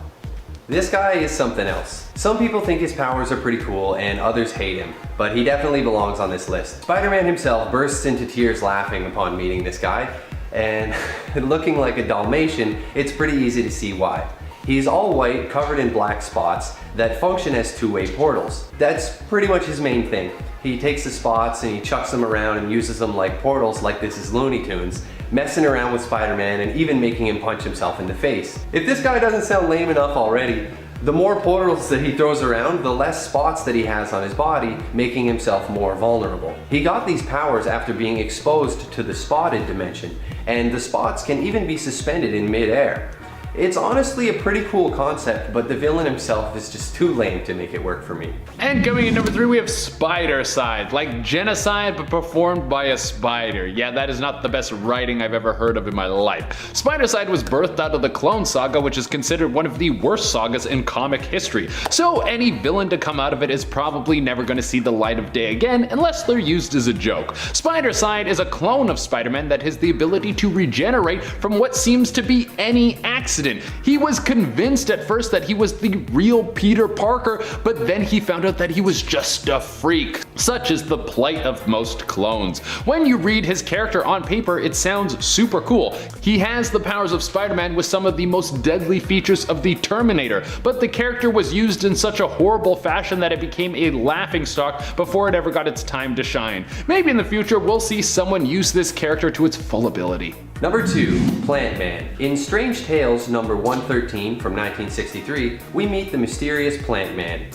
This guy is something else. Some people think his powers are pretty cool and others hate him, but he definitely belongs on this list. Spider-Man himself bursts into tears laughing upon meeting this guy, and looking like a Dalmatian, it's pretty easy to see why. He's all white, covered in black spots that function as two-way portals. That's pretty much his main thing. He takes the spots and he chucks them around and uses them like portals, like this is Looney Tunes, messing around with Spider-Man and even making him punch himself in the face. If this guy doesn't sound lame enough already, the more portals that he throws around, the less spots that he has on his body, making himself more vulnerable. He got these powers after being exposed to the spotted dimension, and the spots can even be suspended in mid-air. It's honestly a pretty cool concept, but the villain himself is just too lame to make it work for me. And coming in number 3, we have Spidercide, like genocide but performed by a spider. Yeah, that is not the best writing I've ever heard of in my life. Spidercide was birthed out of the Clone Saga, which is considered one of the worst sagas in comic history. So any villain to come out of it is probably never going to see the light of day again unless they're used as a joke. Spidercide is a clone of Spider-Man that has the ability to regenerate from what seems to be any accident. He was convinced at first that he was the real Peter Parker, but then he found out that he was just a freak. Such is the plight of most clones. When you read his character on paper, it sounds super cool. He has the powers of Spider-Man with some of the most deadly features of the Terminator, but the character was used in such a horrible fashion that it became a laughingstock before it ever got its time to shine. Maybe in the future we'll see someone use this character to its full ability. Number 2, Plant Man. In Strange Tales number 113 from 1963, we meet the mysterious Plant Man.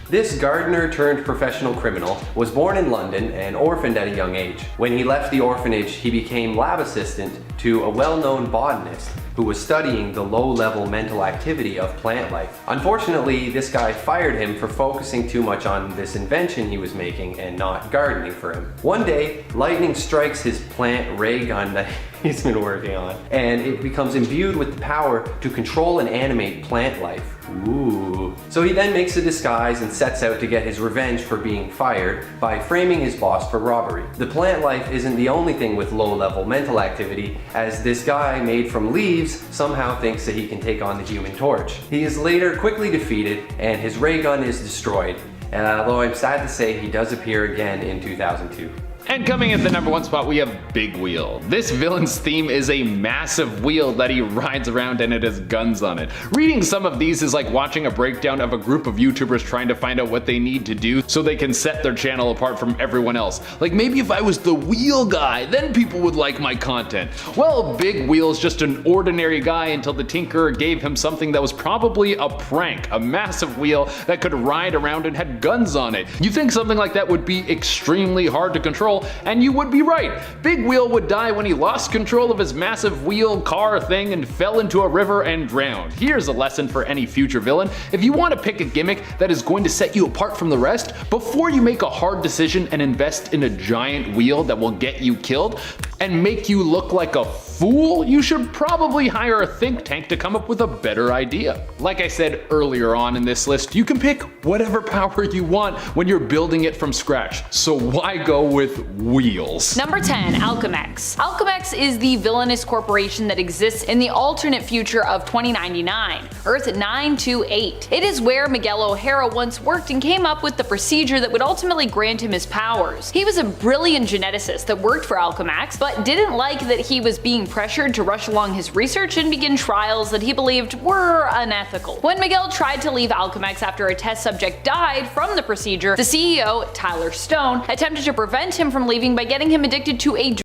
This gardener turned professional criminal was born in London and orphaned at a young age. When he left the orphanage, he became lab assistant to a well-known botanist who was studying the low-level mental activity of plant life. Unfortunately, this guy fired him for focusing too much on this invention he was making and not gardening for him. One day, lightning strikes his plant ray gun that he's been working on, and it becomes imbued with the power to control and animate plant life. Ooh. So he then makes a disguise and sets out to get his revenge for being fired by framing his boss for robbery. The plant life isn't the only thing with low-level mental activity, as this guy made from leaves somehow thinks that he can take on the Human Torch. He is later quickly defeated and his ray gun is destroyed, although I'm sad to say he does appear again in 2002. And coming at the number 1 spot, we have Big Wheel. This villain's theme is a massive wheel that he rides around and it has guns on it. Reading some of these is like watching a breakdown of a group of YouTubers trying to find out what they need to do so they can set their channel apart from everyone else. Like maybe if I was the wheel guy, then people would like my content. Well, Big Wheel's just an ordinary guy until the Tinkerer gave him something that was probably a prank, a massive wheel that could ride around and had guns on it. You think something like that would be extremely hard to control, and you would be right. Big Wheel would die when he lost control of his massive wheel car thing and fell into a river and drowned. Here's a lesson for any future villain. If you want to pick a gimmick that is going to set you apart from the rest, before you make a hard decision and invest in a giant wheel that will get you killed and make you look like a fool, you should probably hire a think tank to come up with a better idea. Like I said earlier on in this list, you can pick whatever power you want when you're building it from scratch, so why go with wheels? Number 10. Alchemax. Alchemax is the villainous corporation that exists in the alternate future of 2099, Earth 928. It is where Miguel O'Hara once worked and came up with the procedure that would ultimately grant him his powers. He was a brilliant geneticist that worked for Alchemax, but didn't like that he was being pressured to rush along his research and begin trials that he believed were unethical. When Miguel tried to leave Alchemax after a test subject died from the procedure, the CEO, Tyler Stone, attempted to prevent him from leaving by getting him addicted to a drug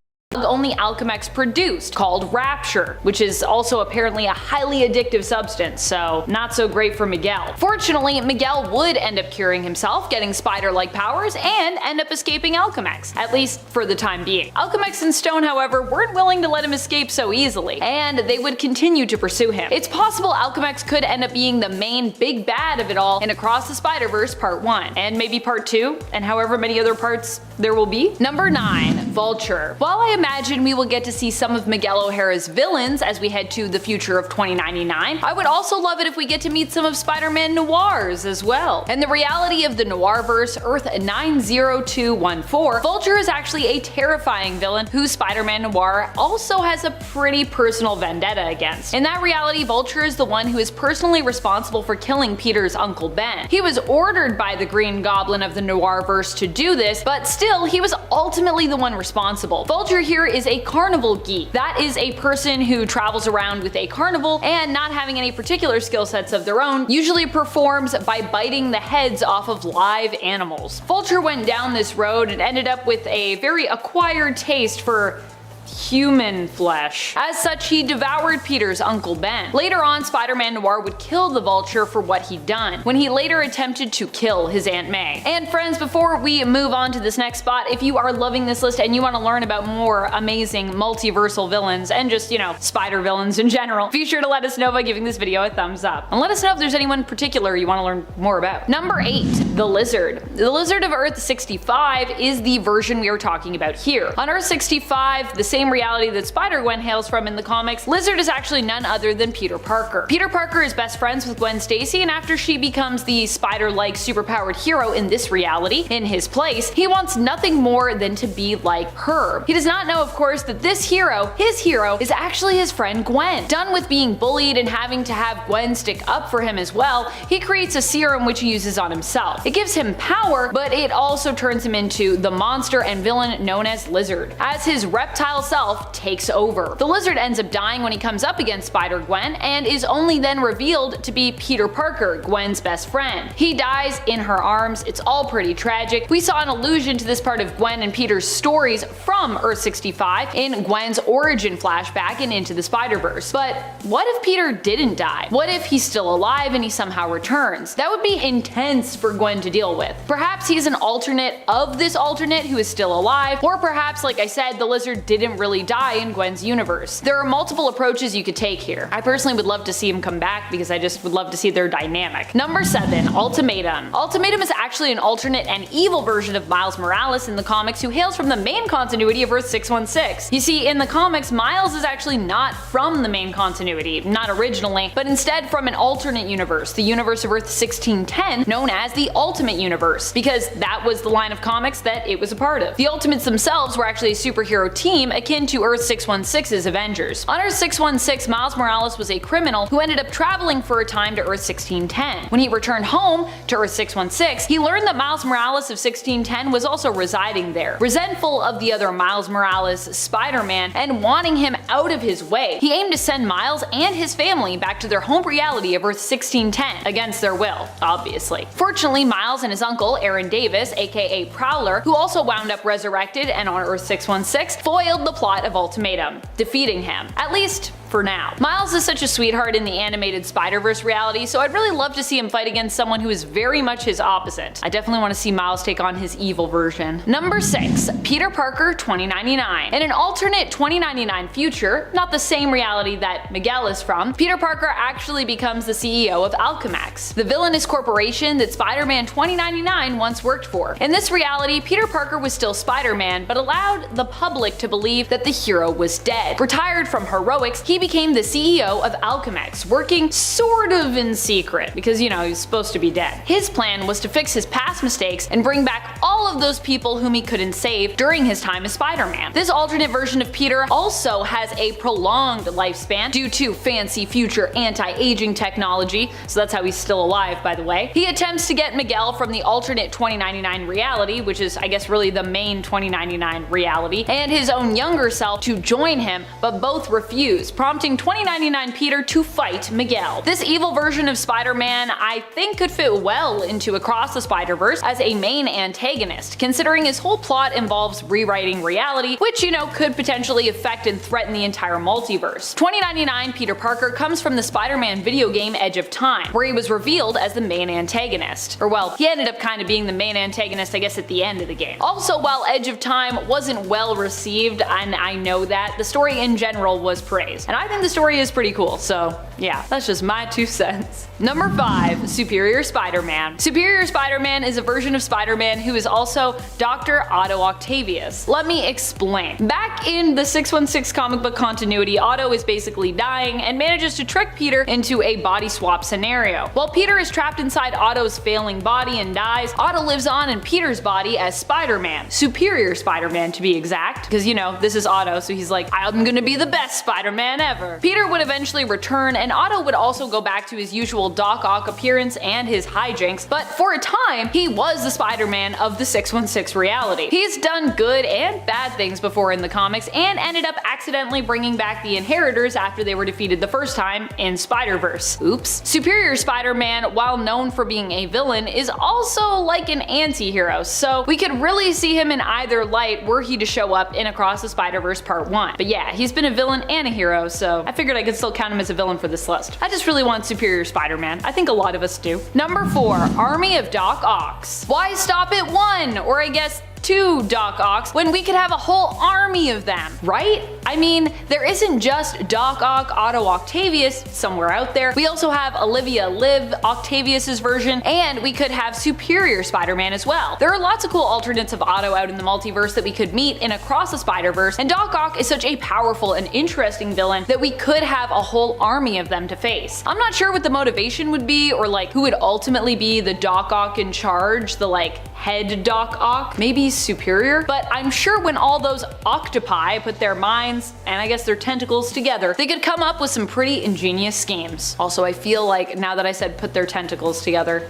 only Alchemax produced, called Rapture, which is also apparently a highly addictive substance, so not so great for Miguel. Fortunately, Miguel would end up curing himself, getting spider-like powers, and end up escaping Alchemax, at least for the time being. Alchemax and Stone, however, weren't willing to let him escape so easily, and they would continue to pursue him. It's possible Alchemax could end up being the main big bad of it all in Across the Spider-Verse Part 1, and maybe Part 2, and however many other parts there will be. Number 9. Vulture. While I imagine we will get to see some of Miguel O'Hara's villains as we head to the future of 2099, I would also love it if we get to meet some of Spider-Man Noir's as well. In the reality of the Noirverse, Earth 90214, Vulture is actually a terrifying villain who Spider-Man Noir also has a pretty personal vendetta against. In that reality, Vulture is the one who is personally responsible for killing Peter's Uncle Ben. He was ordered by the Green Goblin of the Noirverse to do this, but still, he was ultimately the one responsible. Vulture here is a carnival geek. That is a person who travels around with a carnival and, not having any particular skill sets of their own, usually performs by biting the heads off of live animals. Vulture went down this road and ended up with a very acquired taste for human flesh. As such, he devoured Peter's Uncle Ben. Later on, Spider-Man Noir would kill the Vulture for what he'd done, when he later attempted to kill his Aunt May. And friends, before we move on to this next spot, if you are loving this list and you want to learn about more amazing multiversal villains and just, spider villains in general, be sure to let us know by giving this video a thumbs up. And let us know if there's anyone in particular you want to learn more about. Number 8. The Lizard. The Lizard of Earth 65 is the version we are talking about here. On Earth 65, the same reality that Spider-Gwen hails from in the comics, Lizard is actually none other than Peter Parker. Peter Parker is best friends with Gwen Stacy, and after she becomes the spider-like superpowered hero in this reality, in his place, he wants nothing more than to be like her. He does not know, of course, that this hero, his hero, is actually his friend Gwen. Done with being bullied and having to have Gwen stick up for him as well, he creates a serum which he uses on himself. It gives him power, but it also turns him into the monster and villain known as Lizard, as his reptile self takes over. The Lizard ends up dying when he comes up against Spider-Gwen, and is only then revealed to be Peter Parker, Gwen's best friend. He dies in her arms. It's all pretty tragic. We saw an allusion to this part of Gwen and Peter's stories from Earth 65 in Gwen's origin flashback in Into the Spider-Verse. But what if Peter didn't die? What if he's still alive and he somehow returns? That would be intense for Gwen to deal with. Perhaps he's an alternate of this alternate who is still alive, or perhaps, like I said, the Lizard didn't really die in Gwen's universe. There are multiple approaches you could take here. I personally would love to see him come back because I just would love to see their dynamic. Number 7. Ultimatum. Ultimatum is actually an alternate and evil version of Miles Morales in the comics, who hails from the main continuity of Earth 616. You see, in the comics, Miles is actually not from the main continuity, not originally, but instead from an alternate universe, the universe of Earth 1610, known as the Ultimate Universe, because that was the line of comics that it was a part of. The Ultimates themselves were actually a superhero team akin to Earth 616's Avengers. On Earth 616, Miles Morales was a criminal who ended up traveling for a time to Earth 1610. When he returned home to Earth 616, he learned that Miles Morales of 1610 was also residing there. Resentful of the other Miles Morales, Spider-Man, and wanting him out of his way, he aimed to send Miles and his family back to their home reality of Earth 1610, against their will, obviously. Fortunately, Miles and his uncle, Aaron Davis, aka Prowler, who also wound up resurrected and on Earth 616, foiled the plot of Ultimatum, defeating him. At least for now. Miles is such a sweetheart in the animated Spiderverse reality, so I'd really love to see him fight against someone who is very much his opposite. I definitely want to see Miles take on his evil version. Number 6. Peter Parker 2099. In an alternate 2099 future, not the same reality that Miguel is from, Peter Parker actually becomes the CEO of Alchemax, the villainous corporation that Spider-Man 2099 once worked for. In this reality, Peter Parker was still Spider-Man, but allowed the public to believe that the hero was dead. Retired from heroics, he became the CEO of Alchemax, working sort of in secret, because you know, he's supposed to be dead. His plan was to fix his past mistakes and bring back all of those people whom he couldn't save during his time as Spider-Man. This alternate version of Peter also has a prolonged lifespan due to fancy future anti-aging technology, so that's how he's still alive, by the way. He attempts to get Miguel from the alternate 2099 reality, which is I guess really the main 2099 reality, and his own younger self to join him, but both refuse, prompting 2099 Peter to fight Miguel. This evil version of Spider-Man I think could fit well into Across the Spider-Verse as a main antagonist, considering his whole plot involves rewriting reality, which you know could potentially affect and threaten the entire multiverse. 2099 Peter Parker comes from the Spider-Man video game Edge of Time, where he was revealed as the main antagonist. Or well, he ended up kind of being the main antagonist I guess at the end of the game. Also, while Edge of Time wasn't well received, and I know that, the story in general was praised. And I think the story is pretty cool, so yeah, that's just my 2 cents. Number 5. Superior Spider-Man. Superior Spider-Man is a version of Spider-Man who is also Dr. Otto Octavius. Let me explain. Back in the 616 comic book continuity, Otto is basically dying and manages to trick Peter into a body swap scenario. While Peter is trapped inside Otto's failing body and dies, Otto lives on in Peter's body as Spider-Man. Superior Spider-Man to be exact, because you know, this is Otto, so he's like, I'm gonna be the best Spider-Man ever. Peter would eventually return, and Otto would also go back to his usual Doc Ock appearance and his hijinks, but for a time, he was the Spider-Man of the 616 reality. He's done good and bad things before in the comics, and ended up accidentally bringing back the Inheritors after they were defeated the first time in Spiderverse. Oops. Superior Spider-Man, while known for being a villain, is also like an anti-hero, so we could really see him in either light were he to show up in Across the Spider-Verse Part 1. But yeah, he's been a villain and a hero, so I figured I could still count him as a villain for this list. I just really want Superior Spider-Man. I think a lot of us do. Number 4. Army of Doc Ocks. Why stop at 1? Or I guess 2 Doc Ocks when we could have a whole army of them, right? I mean, there isn't just Doc Ock, Otto Octavius somewhere out there. We also have Olivia Liv, Octavius's version, and we could have Superior Spider-Man as well. There are lots of cool alternates of Otto out in the multiverse that we could meet in Across the Spider-Verse, and Doc Ock is such a powerful and interesting villain that we could have a whole army of them to face. I'm not sure what the motivation would be, or like who would ultimately be the Doc Ock in charge, the like head Doc Ock. Maybe Superior, but I'm sure when all those octopi put their minds and I guess their tentacles together, they could come up with some pretty ingenious schemes. Also, I feel like now that I said put their tentacles together,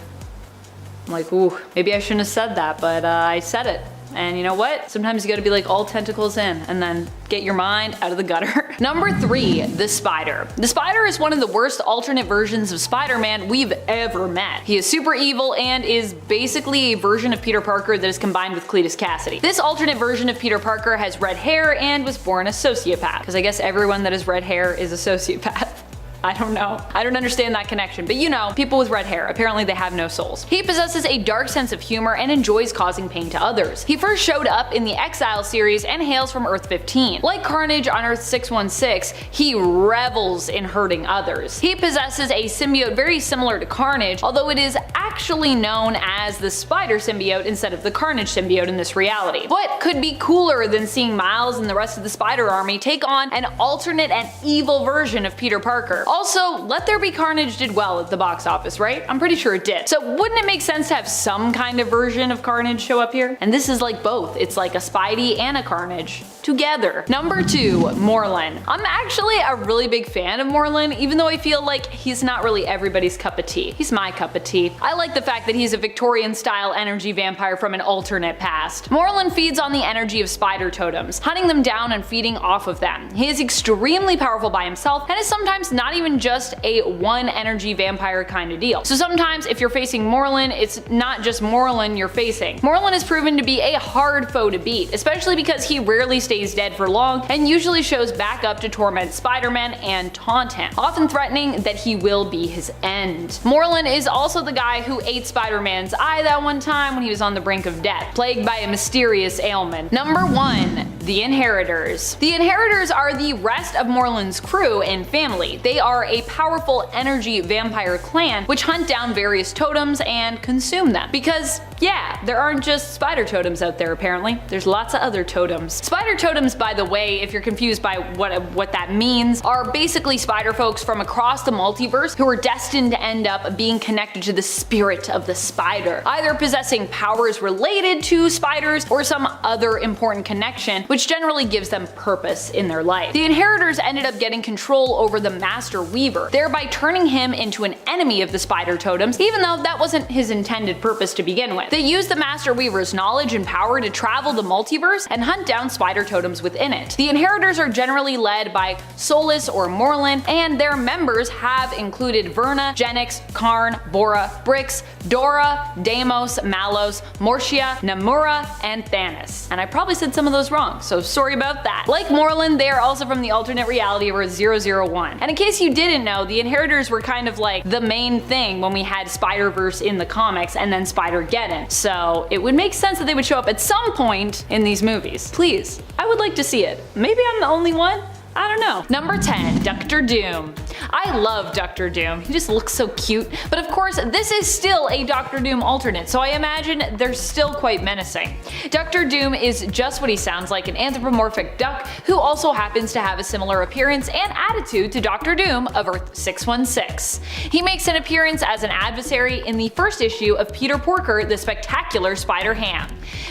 I'm like, ooh, maybe I shouldn't have said that, but I said it. And you know what? Sometimes you gotta be like all tentacles in and then get your mind out of the gutter. Number 3, the Spider. The Spider is one of the worst alternate versions of Spider-Man we've ever met. He is super evil and is basically a version of Peter Parker that is combined with Cletus Cassidy. This alternate version of Peter Parker has red hair and was born a sociopath, because I guess everyone that has red hair is a sociopath. I don't know. I don't understand that connection, but you know, people with red hair, apparently they have no souls. He possesses a dark sense of humor and enjoys causing pain to others. He first showed up in the Exile series and hails from Earth 15. Like Carnage on Earth 616, he revels in hurting others. He possesses a symbiote very similar to Carnage, although it is actually known as the Spider symbiote instead of the Carnage symbiote in this reality. What could be cooler than seeing Miles and the rest of the Spider Army take on an alternate and evil version of Peter Parker? Also, Let There Be Carnage did well at the box office, right? I'm pretty sure it did. So wouldn't it make sense to have some kind of version of Carnage show up here? And this is like both. It's like a Spidey and a Carnage together. Number 2, Morlun. I'm actually a really big fan of Morlun, even though I feel like he's not really everybody's cup of tea. He's my cup of tea. I like the fact that he's a Victorian-style energy vampire from an alternate past. Morlun feeds on the energy of spider totems, hunting them down and feeding off of them. He is extremely powerful by himself and is sometimes not even just a one energy vampire kind of deal. So sometimes if you're facing Morlun, it's not just Morlun you're facing. Morlun is proven to be a hard foe to beat, especially because he rarely stays dead for long and usually shows back up to torment Spider-Man and taunt him, often threatening that he will be his end. Morlun is also the guy who ate Spider-Man's eye that one time when he was on the brink of death, plagued by a mysterious ailment. Number 1. The Inheritors. The Inheritors are the rest of Morlun's crew and family. They are a powerful energy vampire clan which hunt down various totems and consume them. Because yeah, there aren't just spider totems out there apparently, there's lots of other totems. Spider totems, by the way, if you're confused by what that means, are basically spider folks from across the multiverse who are destined to end up being connected to the spirit of the spider, either possessing powers related to spiders or some other important connection which generally gives them purpose in their life. The Inheritors ended up getting control over the Master Weaver, thereby turning him into an enemy of the spider totems, even though that wasn't his intended purpose to begin with. They used the Master Weaver's knowledge and power to travel the multiverse and hunt down spider totems within it. The Inheritors are generally led by Solus or Morlun, and their members have included Verna, Genix, Karn, Bora, Brix, Dora, Deimos, Malos, Mortia, Namura, and Thanos. And I probably said some of those wrong, so sorry about that. Like Morlun, they are also from the alternate reality of Earth 001. And in case you didn't know, the Inheritors were kind of like the main thing when we had Spiderverse in the comics and then Spider-Geddon. So it would make sense that they would show up at some point in these movies. Please, I would like to see it. Maybe I'm the only one? I don't know. Number 10. Doctor Doom. I love Doctor Doom, he just looks so cute, but of course this is still a Doctor Doom alternate, so I imagine they're still quite menacing. Doctor Doom is just what he sounds like, an anthropomorphic duck who also happens to have a similar appearance and attitude to Doctor Doom of Earth 616. He makes an appearance as an adversary in the first issue of Peter Porker, the Spectacular Spider-Ham.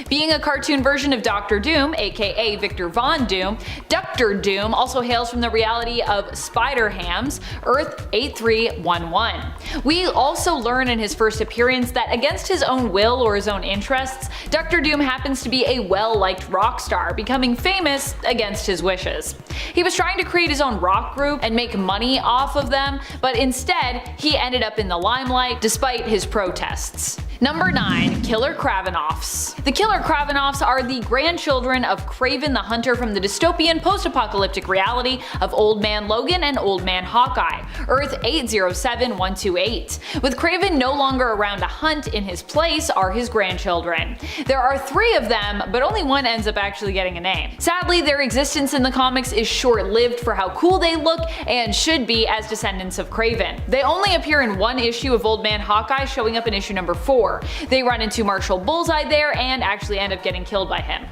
Being a cartoon version of Doctor Doom, aka Victor Von Doom, Doctor Doom also hails from the reality of Spider-Hams, Earth 8311. We also learn in his first appearance that against his own will or his own interests, Doctor Doom happens to be a well-liked rock star, becoming famous against his wishes. He was trying to create his own rock group and make money off of them, but instead he ended up in the limelight despite his protests. Number 9. Killer Kravinoffs. The Killer Kravinoffs are the grandchildren of Kraven the Hunter from the dystopian post-apocalyptic reality of Old Man Logan and Old Man Hawkeye, Earth 807128. With Kraven no longer around to hunt, in his place are his grandchildren. There are 3 of them, but only one ends up actually getting a name. Sadly, their existence in the comics is short-lived for how cool they look and should be as descendants of Kraven. They only appear in one issue of Old Man Hawkeye, showing up in issue number 4. They run into Marshall Bullseye there and actually end up getting killed by him.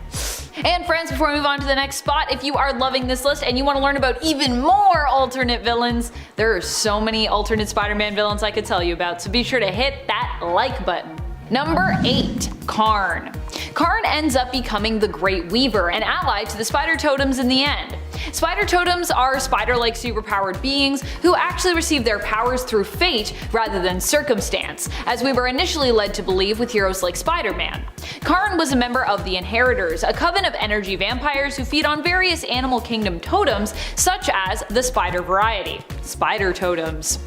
And friends, before we move on to the next spot, if you are loving this list and you want to learn about even more alternate villains, there are so many alternate Spider-Man villains I could tell you about, so be sure to hit that like button. Number 8. Karn. Karn ends up becoming the Great Weaver, an ally to the Spider Totems in the end. Spider Totems are spider-like superpowered beings who actually receive their powers through fate rather than circumstance, as we were initially led to believe with heroes like Spider-Man. Karn was a member of the Inheritors, a coven of energy vampires who feed on various animal kingdom totems such as the spider variety, Spider Totems.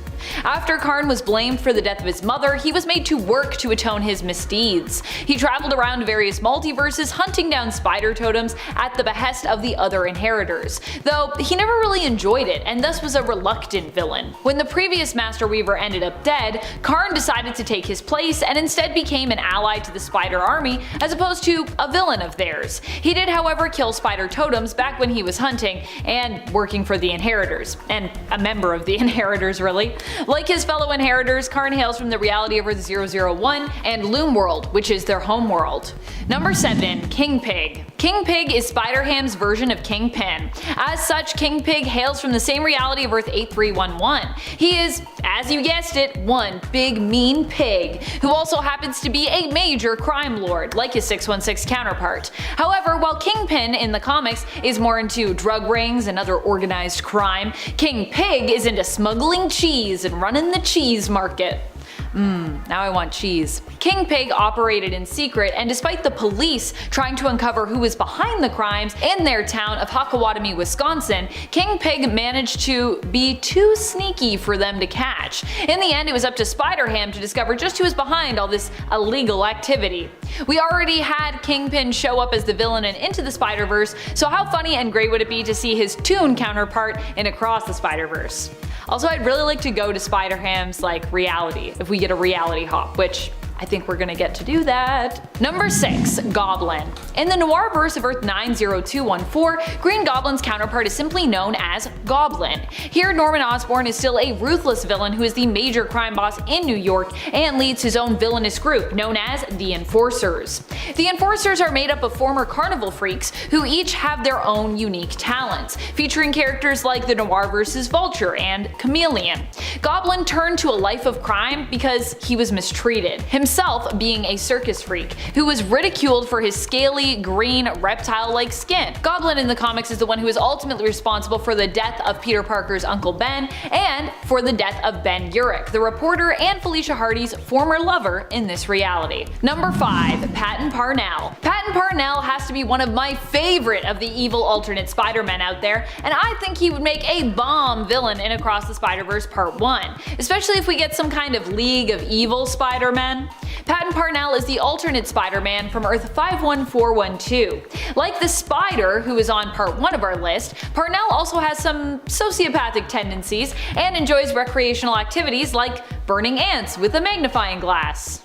After Karn was blamed for the death of his mother, he was made to work to atone his misdeeds. He traveled around various multiverses hunting down spider totems at the behest of the other Inheritors, though he never really enjoyed it and thus was a reluctant villain. When the previous Master Weaver ended up dead, Karn decided to take his place and instead became an ally to the Spider Army as opposed to a villain of theirs. He did however kill spider totems back when he was hunting and working for the Inheritors, and a member of the Inheritors really. Like his fellow Inheritors, Karn hails from the reality of Earth 001 and Loom World, which is their home world. Number 7. King Pig. King Pig is Spider-Ham's version of Kingpin. As such, King Pig hails from the same reality of Earth 8311. He is, as you guessed it, one big mean pig, who also happens to be a major crime lord, like his 616 counterpart. However, while Kingpin in the comics is more into drug rings and other organized crime, King Pig is into smuggling cheese and running the cheese market. Now I want cheese. Kingpin operated in secret, and despite the police trying to uncover who was behind the crimes in their town of Hakawatami, Wisconsin, Kingpin managed to be too sneaky for them to catch. In the end, it was up to Spider-Ham to discover just who was behind all this illegal activity. We already had Kingpin show up as the villain in Into the Spider-Verse, so how funny and great would it be to see his Toon counterpart in Across the Spider-Verse? Also, I'd really like to go to Spider-Ham's reality, if we get a reality hop, which I think we're gonna get to do that. Number 6. Goblin. In the Noirverse of Earth 90214, Green Goblin's counterpart is simply known as Goblin. Here, Norman Osborn is still a ruthless villain who is the major crime boss in New York and leads his own villainous group known as the Enforcers. The Enforcers are made up of former carnival freaks who each have their own unique talents, featuring characters like the Noirverse's Vulture and Chameleon. Goblin turned to a life of crime because he was mistreated, himself being a circus freak who was ridiculed for his scaly, green, reptile-like skin. Goblin in the comics is the one who is ultimately responsible for the death of Peter Parker's Uncle Ben and for the death of Ben Urich, the reporter and Felicia Hardy's former lover in this reality. Number 5. Patton Parnell. Patton Parnell has to be one of my favorite of the evil alternate Spider-Men out there, and I think he would make a bomb villain in Across the Spider-Verse Part 1, especially if we get some kind of League of Evil Spider-Men. Patton Parnell is the alternate Spider-Man from Earth 51412. Like the Spider, who is on Part 1 of our list, Parnell also has some sociopathic tendencies and enjoys recreational activities like burning ants with a magnifying glass.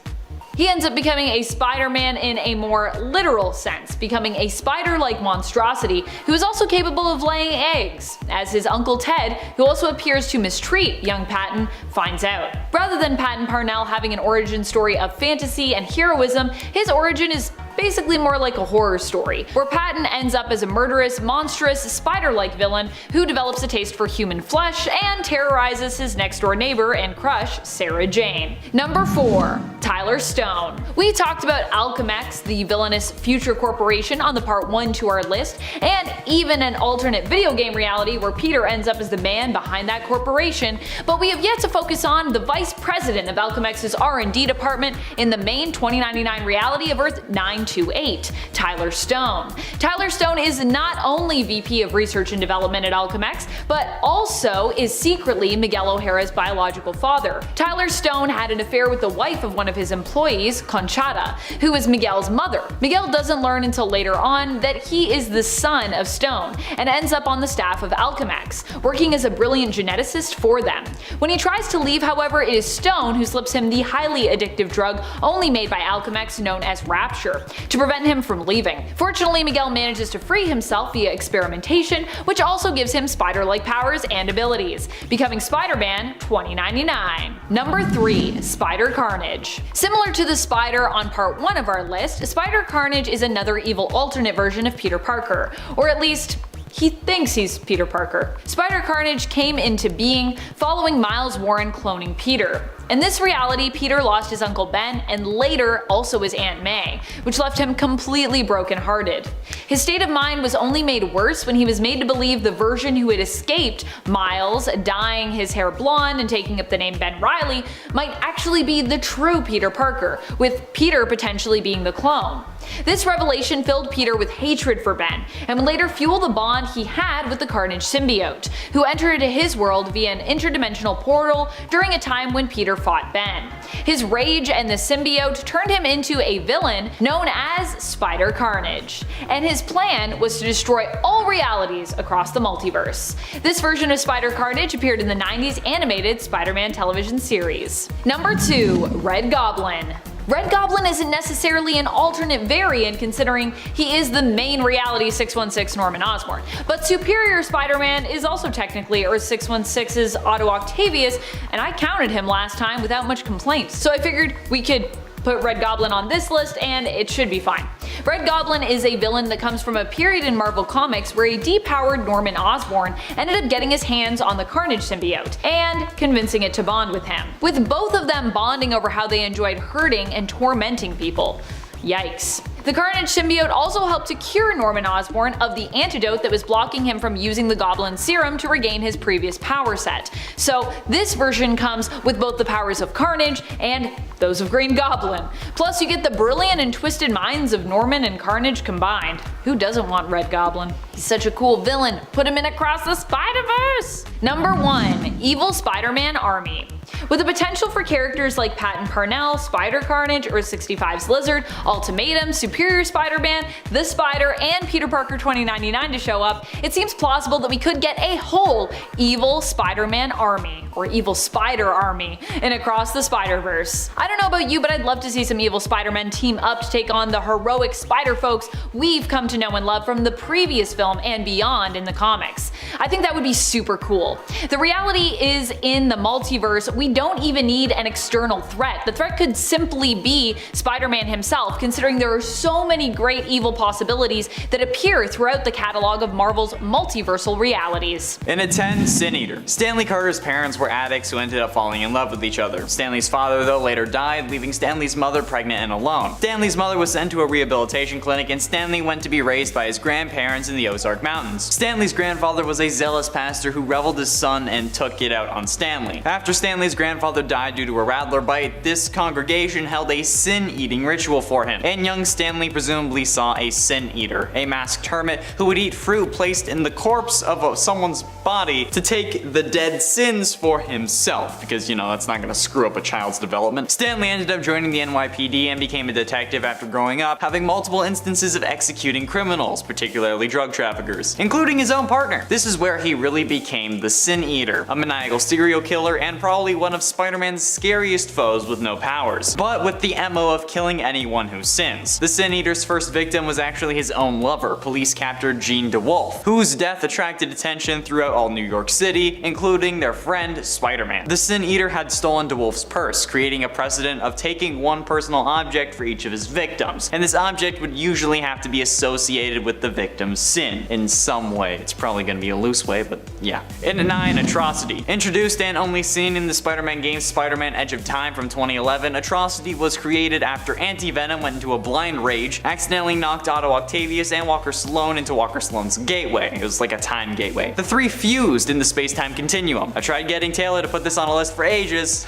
He ends up becoming a Spider-Man in a more literal sense, becoming a spider-like monstrosity who is also capable of laying eggs, as his Uncle Ted, who also appears to mistreat young Patton, finds out. Rather than Patton Parnell having an origin story of fantasy and heroism, his origin is basically more like a horror story, where Patton ends up as a murderous, monstrous, spider-like villain who develops a taste for human flesh and terrorizes his next-door neighbor and crush, Sarah Jane. Number 4. Tyler Stone. We talked about Alchemax, the villainous future corporation, on the Part 1 to our list, and even an alternate video game reality where Peter ends up as the man behind that corporation, but we have yet to focus on the vice president of Alchemax's R&D department in the main 2099 reality of Earth 928, Tyler Stone. Tyler Stone is not only VP of Research and Development at Alchemax, but also is secretly Miguel O'Hara's biological father. Tyler Stone had an affair with the wife of one of his employees, Conchata, who is Miguel's mother. Miguel doesn't learn until later on that he is the son of Stone, and ends up on the staff of Alchemax, working as a brilliant geneticist for them. When he tries to leave, however, it is Stone who slips him the highly addictive drug only made by Alchemax known as Rapture, to prevent him from leaving. Fortunately, Miguel manages to free himself via experimentation, which also gives him spider-like powers and abilities, becoming Spider-Man 2099. Number 3. Spider Carnage. Similar to the Spider on Part 1 of our list, Spider Carnage is another evil alternate version of Peter Parker, or at least he thinks he's Peter Parker. Spider Carnage came into being following Miles Warren cloning Peter. In this reality, Peter lost his Uncle Ben and later also his Aunt May, which left him completely brokenhearted. His state of mind was only made worse when he was made to believe the version who had escaped Miles dyeing his hair blonde and taking up the name Ben Reilly might actually be the true Peter Parker, with Peter potentially being the clone. This revelation filled Peter with hatred for Ben, and would later fuel the bond he had with the Carnage symbiote, who entered into his world via an interdimensional portal during a time when Peter fought Ben. His rage and the symbiote turned him into a villain known as Spider Carnage, and his plan was to destroy all realities across the multiverse. This version of Spider Carnage appeared in the 90s animated Spider-Man television series. Number 2. Red Goblin. Red Goblin isn't necessarily an alternate variant considering he is the main reality 616 Norman Osborn, but Superior Spider-Man is also technically Earth 616's Otto Octavius, and I counted him last time without much complaint, so I figured we could put Red Goblin on this list and it should be fine. Red Goblin is a villain that comes from a period in Marvel Comics where a depowered Norman Osborn ended up getting his hands on the Carnage symbiote and convincing it to bond with him, with both of them bonding over how they enjoyed hurting and tormenting people. Yikes. The Carnage symbiote also helped to cure Norman Osborn of the antidote that was blocking him from using the Goblin serum to regain his previous power set. So this version comes with both the powers of Carnage and those of Green Goblin. Plus you get the brilliant and twisted minds of Norman and Carnage combined. Who doesn't want Red Goblin? He's such a cool villain. Put him in Across the Spiderverse! Number 1. Evil Spider-Man Army. With the potential for characters like Patton Parnell, Spider Carnage, or 65's Lizard, Ultimatum, Superior Spider-Man, The Spider, and Peter Parker 2099 to show up, it seems plausible that we could get a whole Evil Spider-Man Army, or Evil Spider Army, in Across the Spiderverse. I don't know about you, but I'd love to see some Evil Spider-Men team up to take on the heroic Spider folks we've come to know and love from the previous film and beyond in the comics. I think that would be super cool. The reality is, in the multiverse, we don't even need an external threat. The threat could simply be Spider-Man himself, considering there are so many great evil possibilities that appear throughout the catalog of Marvel's multiversal realities. In at 10, Sin Eater. Stanley Carter's parents were addicts who ended up falling in love with each other. Stanley's father, though, later died, leaving Stanley's mother pregnant and alone. Stanley's mother was sent to a rehabilitation clinic, and Stanley went to be raised by his grandparents in the Ozark Mountains. Stanley's grandfather was a zealous pastor who reveled his son and took it out on Stanley. After Stanley's grandfather died due to a rattler bite, this congregation held a sin-eating ritual for him, and young Stanley presumably saw a sin eater, a masked hermit who would eat fruit placed in the corpse of someone's body to take the dead sins for himself, because you know that's not gonna screw up a child's development. Stanley ended up joining the NYPD and became a detective after growing up, having multiple instances of executing criminals, particularly drug traffickers, including his own partner. This is where he really became the Sin Eater, a maniacal serial killer and probably one of Spider-Man's scariest foes with no powers, but with the MO of killing anyone who sins. The Sin Eater's first victim was actually his own lover, police captor Jean DeWolf, whose death attracted attention throughout all New York City, including their friend Spider-Man. The Sin Eater had stolen DeWolf's purse, creating a precedent of taking one personal object for each of his victims, and this object would usually have to be associated with the victim's sin in some way. It's probably gonna be a loose way, but yeah. In at 9, Atrocity. Introduced and only seen in the Spider-Man game Spider-Man Edge of Time from 2011, Atrocity was created after Anti-Venom went into a blind rage, accidentally knocked Otto Octavius and Walker Sloan into Walker Sloan's gateway. It was like a time gateway. The three fused in the space-time continuum. I tried getting Taylor to put this on a list for ages,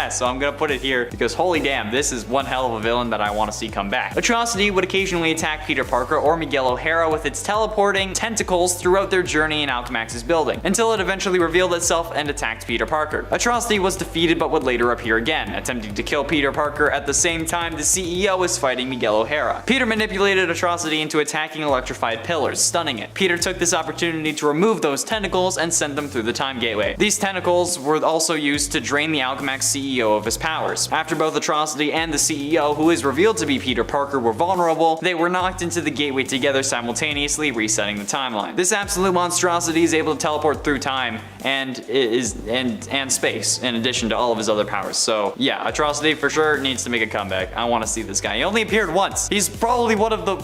so I'm gonna put it here because holy damn, this is one hell of a villain that I want to see come back. Atrocity would occasionally attack Peter Parker or Miguel O'Hara with its teleporting tentacles throughout their journey in Alchemax's building, until it eventually revealed itself and attacked Peter Parker. Atrocity was defeated but would later appear again, attempting to kill Peter Parker at the same time the CEO was fighting Miguel O'Hara. Peter manipulated Atrocity into attacking electrified pillars, stunning it. Peter took this opportunity to remove those tentacles and send them through the time gateway. These tentacles were also used to drain the Alchemax CEO of his powers. After both Atrocity and the CEO, who is revealed to be Peter Parker, were vulnerable, they were knocked into the gateway together simultaneously, resetting the timeline. This absolute monstrosity is able to teleport through time and space, in addition to all of his other powers. So yeah, Atrocity for sure needs to make a comeback. I want to see this guy. He only appeared once. He's probably one of the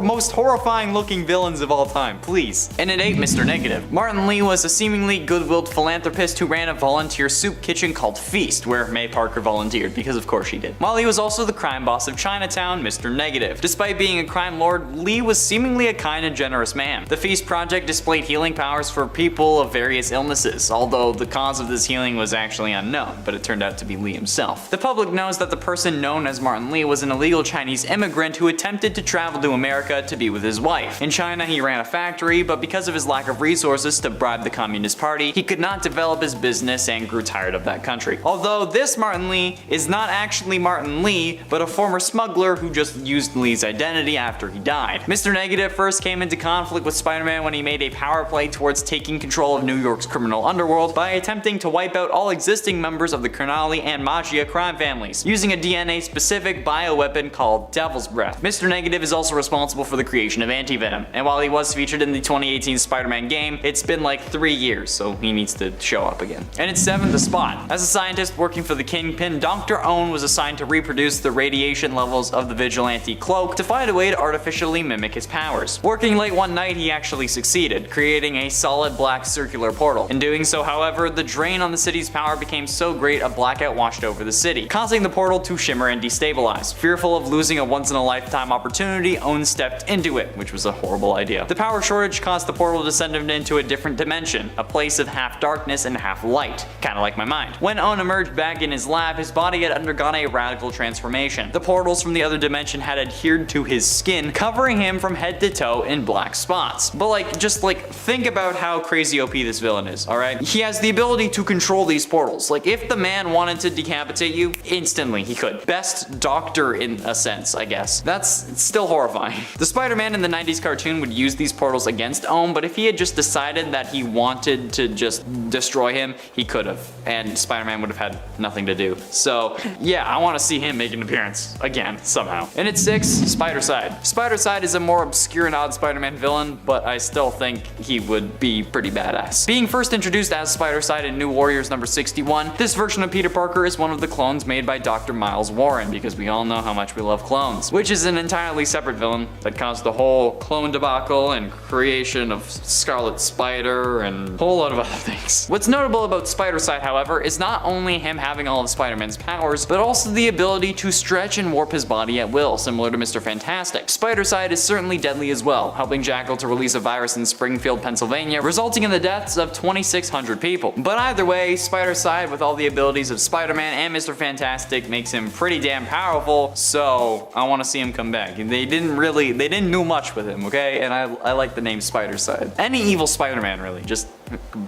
most horrifying looking villains of all time. Please. And at 8, Mr. Negative. Martin Lee was a seemingly good-willed philanthropist who ran a volunteer soup kitchen called Feast, where May Parker volunteered, because of course she did. While he was also the crime boss of Chinatown, Mr. Negative. Despite being a crime lord, Lee was seemingly a kind and generous man. The Feast project displayed healing powers for people of various illnesses, although the cause of this healing was actually unknown, but it turned out to be Lee himself. The public knows that the person known as Martin Lee was an illegal Chinese immigrant who attempted to travel to America to be with his wife. In China, he ran a factory, but because of his lack of resources to bribe the Communist Party, he could not develop his business and grew tired of that country. Although this Martin Lee is not actually Martin Lee, but a former smuggler who just used Lee's identity after he died. Mr. Negative first came into conflict with Spider-Man when he made a power play towards taking control of New York's criminal underworld by attempting to wipe out all existing members of the Criminali and Mafia crime families, using a DNA-specific bioweapon called Devil's Breath. Mr. Negative is also responsible for the creation of Anti-Venom, and while he was featured in the 2018 Spider-Man game, it's been like 3 years, so he needs to show up again. And at 7, the Spot. As a scientist working for the Kingpin, Dr. Owen was assigned to reproduce the radiation levels of the Vigilante cloak to find a way to artificially mimic his powers. Working late one night, he actually succeeded, creating a solid black circular portal. In doing so, however, the drain on the city's power became so great a blackout washed over the city, causing the portal to shimmer and destabilize. Fearful of losing a once-in-a-lifetime opportunity, Owen stepped into it, which was a horrible idea. The power shortage caused the portal to send him into a different dimension, a place of half darkness and half light, kinda like my mind. When Owen emerged back in his lab, his body had undergone a radical transformation. The portals from the other dimension had adhered to his skin, covering him from head to toe in black spots. But just think about how crazy OP this villain is, alright? He has the ability to control these portals. Like, if the man wanted to decapitate you, instantly he could. Best doctor in a sense, I guess. That's still horrifying. The Spider-Man in the 90s cartoon would use these portals against Owen, but if he had just decided that he wanted to just destroy him, he could have, and Spider-Man would have had nothing to do. So yeah, I want to see him make an appearance again, somehow. And at 6, Spider-Side. Spider-Side is a more obscure and odd Spider-Man villain, but I still think he would be pretty badass. Being first introduced as Spider-Side in New Warriors number 61, this version of Peter Parker is one of the clones made by Dr. Miles Warren, because we all know how much we love clones, which is an entirely separate villain that caused the whole clone debacle and creation of Scarlet Spider and a whole lot of other things. What's notable about Spider-Side, however, is not only him having all of Spider-Man's powers, but also the ability to stretch and warp his body at will, similar to Mr. Fantastic. Spider-Side is certainly deadly as well, helping Jackal to release a virus in Springfield, Pennsylvania, resulting in the deaths of 2,600 people. But either way, Spider-Side, with all the abilities of Spider-Man and Mr. Fantastic, makes him pretty damn powerful, so I want to see him come back. They didn't do much with him, okay? And I like the name Spider-Side. Any evil Spider-Man, really, just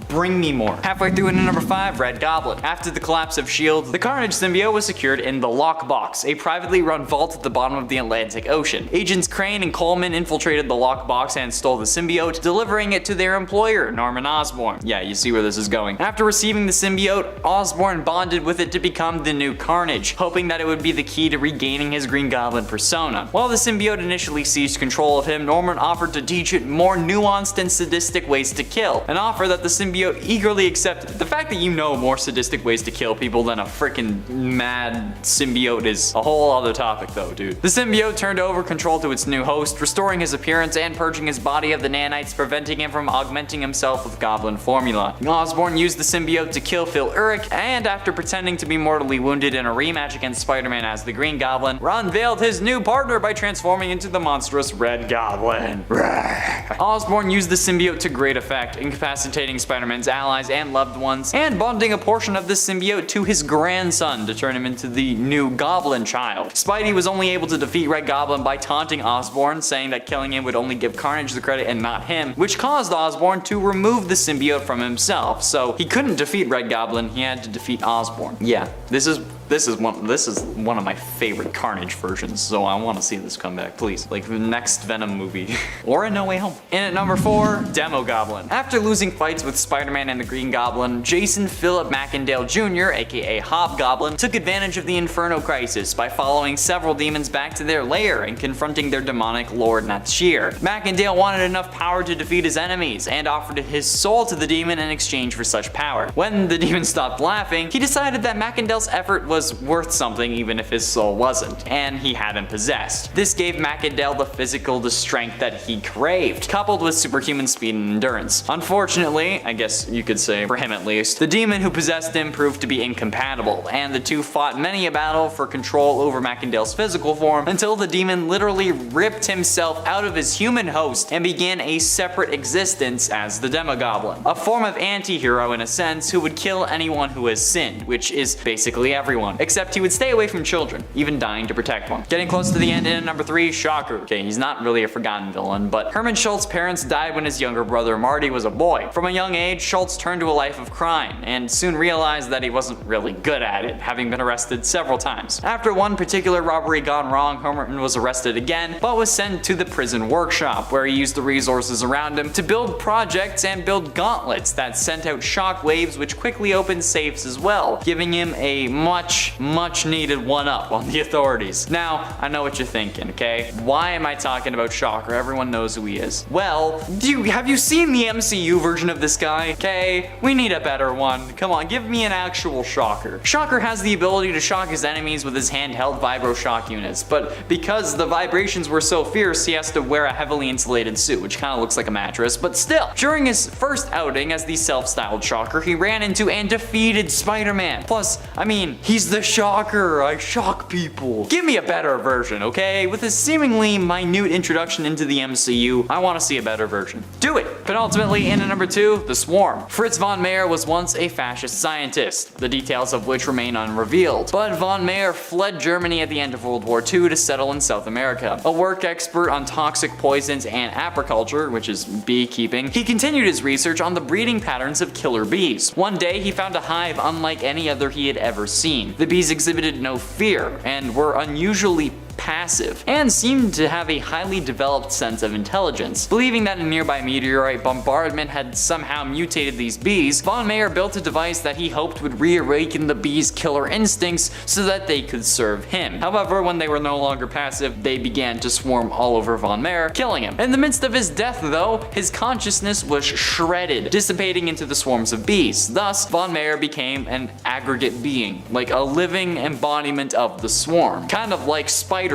bring me more. Halfway through into number 5, Red Goblin. After the collapse of S.H.I.E.L.D., the Carnage symbiote was secured in the Lockbox, a privately run vault at the bottom of the Atlantic Ocean. Agents Crane and Coleman infiltrated the Lockbox and stole the symbiote, delivering it to their employer, Norman Osborn. Yeah, you see where this is going. After receiving the symbiote, Osborn bonded with it to become the new Carnage, hoping that it would be the key to regaining his Green Goblin persona. While the symbiote initially seized control of him, Norman offered to teach it more nuanced and sadistic ways to kill, an offer that the symbiote eagerly accepted. The fact that you know more sadistic ways to kill people than a freaking mad symbiote is a whole other topic though, dude. The symbiote turned over control to its new host, restoring his appearance and purging his body of the nanites, preventing him from augmenting himself with Goblin formula. Osborn used the symbiote to kill Phil Urich, and after pretending to be mortally wounded in a rematch against Spider-Man as the Green Goblin, unveiled his new partner by transforming into the monstrous Red Goblin. Osborn used the symbiote to great effect, incapacitating Spider-Man's allies and loved ones, and bonding a portion of the symbiote to his grandson to turn him into the new Goblin child. Spidey was only able to defeat Red Goblin by taunting Osborn, saying that killing him would only give Carnage the credit and not him, which caused Osborn to remove the symbiote from himself. So he couldn't defeat Red Goblin, he had to defeat Osborn. Yeah, this is one of my favorite Carnage versions, so I want to see this come back, please. Like the next Venom movie. Or a No Way Home. And at number 4, Demo Goblin. After losing fights with Spider-Man and the Green Goblin, Jason Philip Macendale Jr., aka Hobgoblin, took advantage of the Inferno Crisis by following several demons back to their lair and confronting their demonic lord Natsir. Macendale wanted enough power to defeat his enemies, and offered his soul to the demon in exchange for such power. When the demon stopped laughing, he decided that Macendale's effort was worth something even if his soul wasn't, and he had him possessed. This gave Macendale the physical strength that he craved, coupled with superhuman speed and endurance. Unfortunately, I guess you could say for him at least, the demon who possessed him proved to be incompatible, and the two fought many a battle for control over Macendale's physical form until the demon literally ripped himself out of his human host and began a separate existence as the Demogoblin, a form of anti-hero in a sense who would kill anyone who has sinned, which is basically everyone. Except he would stay away from children, even dying to protect one. Getting close to the end in at number 3, Shocker. Okay, he's not really a forgotten villain, but Herman Schultz's parents died when his younger brother Marty was a boy. From a young age, Schultz turned to a life of crime, and soon realized that he wasn't really good at it, having been arrested several times. After one particular robbery gone wrong, Herman was arrested again, but was sent to the prison workshop, where he used the resources around him to build projects and build gauntlets that sent out shock waves which quickly opened safes as well, giving him a much much needed one up on the authorities. Now, I know what you're thinking, okay? Why am I talking about Shocker? Everyone knows who he is. Well, have you seen the MCU version of this guy? Okay, we need a better one. Come on, give me an actual Shocker. Shocker has the ability to shock his enemies with his handheld vibro shock units, but because the vibrations were so fierce, he has to wear a heavily insulated suit, which kind of looks like a mattress, but still. During his first outing as the self-styled Shocker, he ran into and defeated Spider-Man. Plus, I mean, he's the Shocker. I shock people. Give me a better version, okay? With his seemingly minute introduction into the MCU, I want to see a better version. Do it! But ultimately, in at number 2, The Swarm. Fritz von Meyer was once a fascist scientist, the details of which remain unrevealed. But von Meyer fled Germany at the end of World War II to settle in South America. A work expert on toxic poisons and apiculture, which is beekeeping, he continued his research on the breeding patterns of killer bees. One day, he found a hive unlike any other he had ever seen. The bees exhibited no fear and were unusually passive, and seemed to have a highly developed sense of intelligence. Believing that a nearby meteorite bombardment had somehow mutated these bees, von Meyer built a device that he hoped would reawaken the bees' killer instincts so that they could serve him. However, when they were no longer passive, they began to swarm all over von Meyer, killing him. In the midst of his death, though, his consciousness was shredded, dissipating into the swarms of bees. Thus, von Meyer became an aggregate being, like a living embodiment of the swarm, kind of like Spiderman,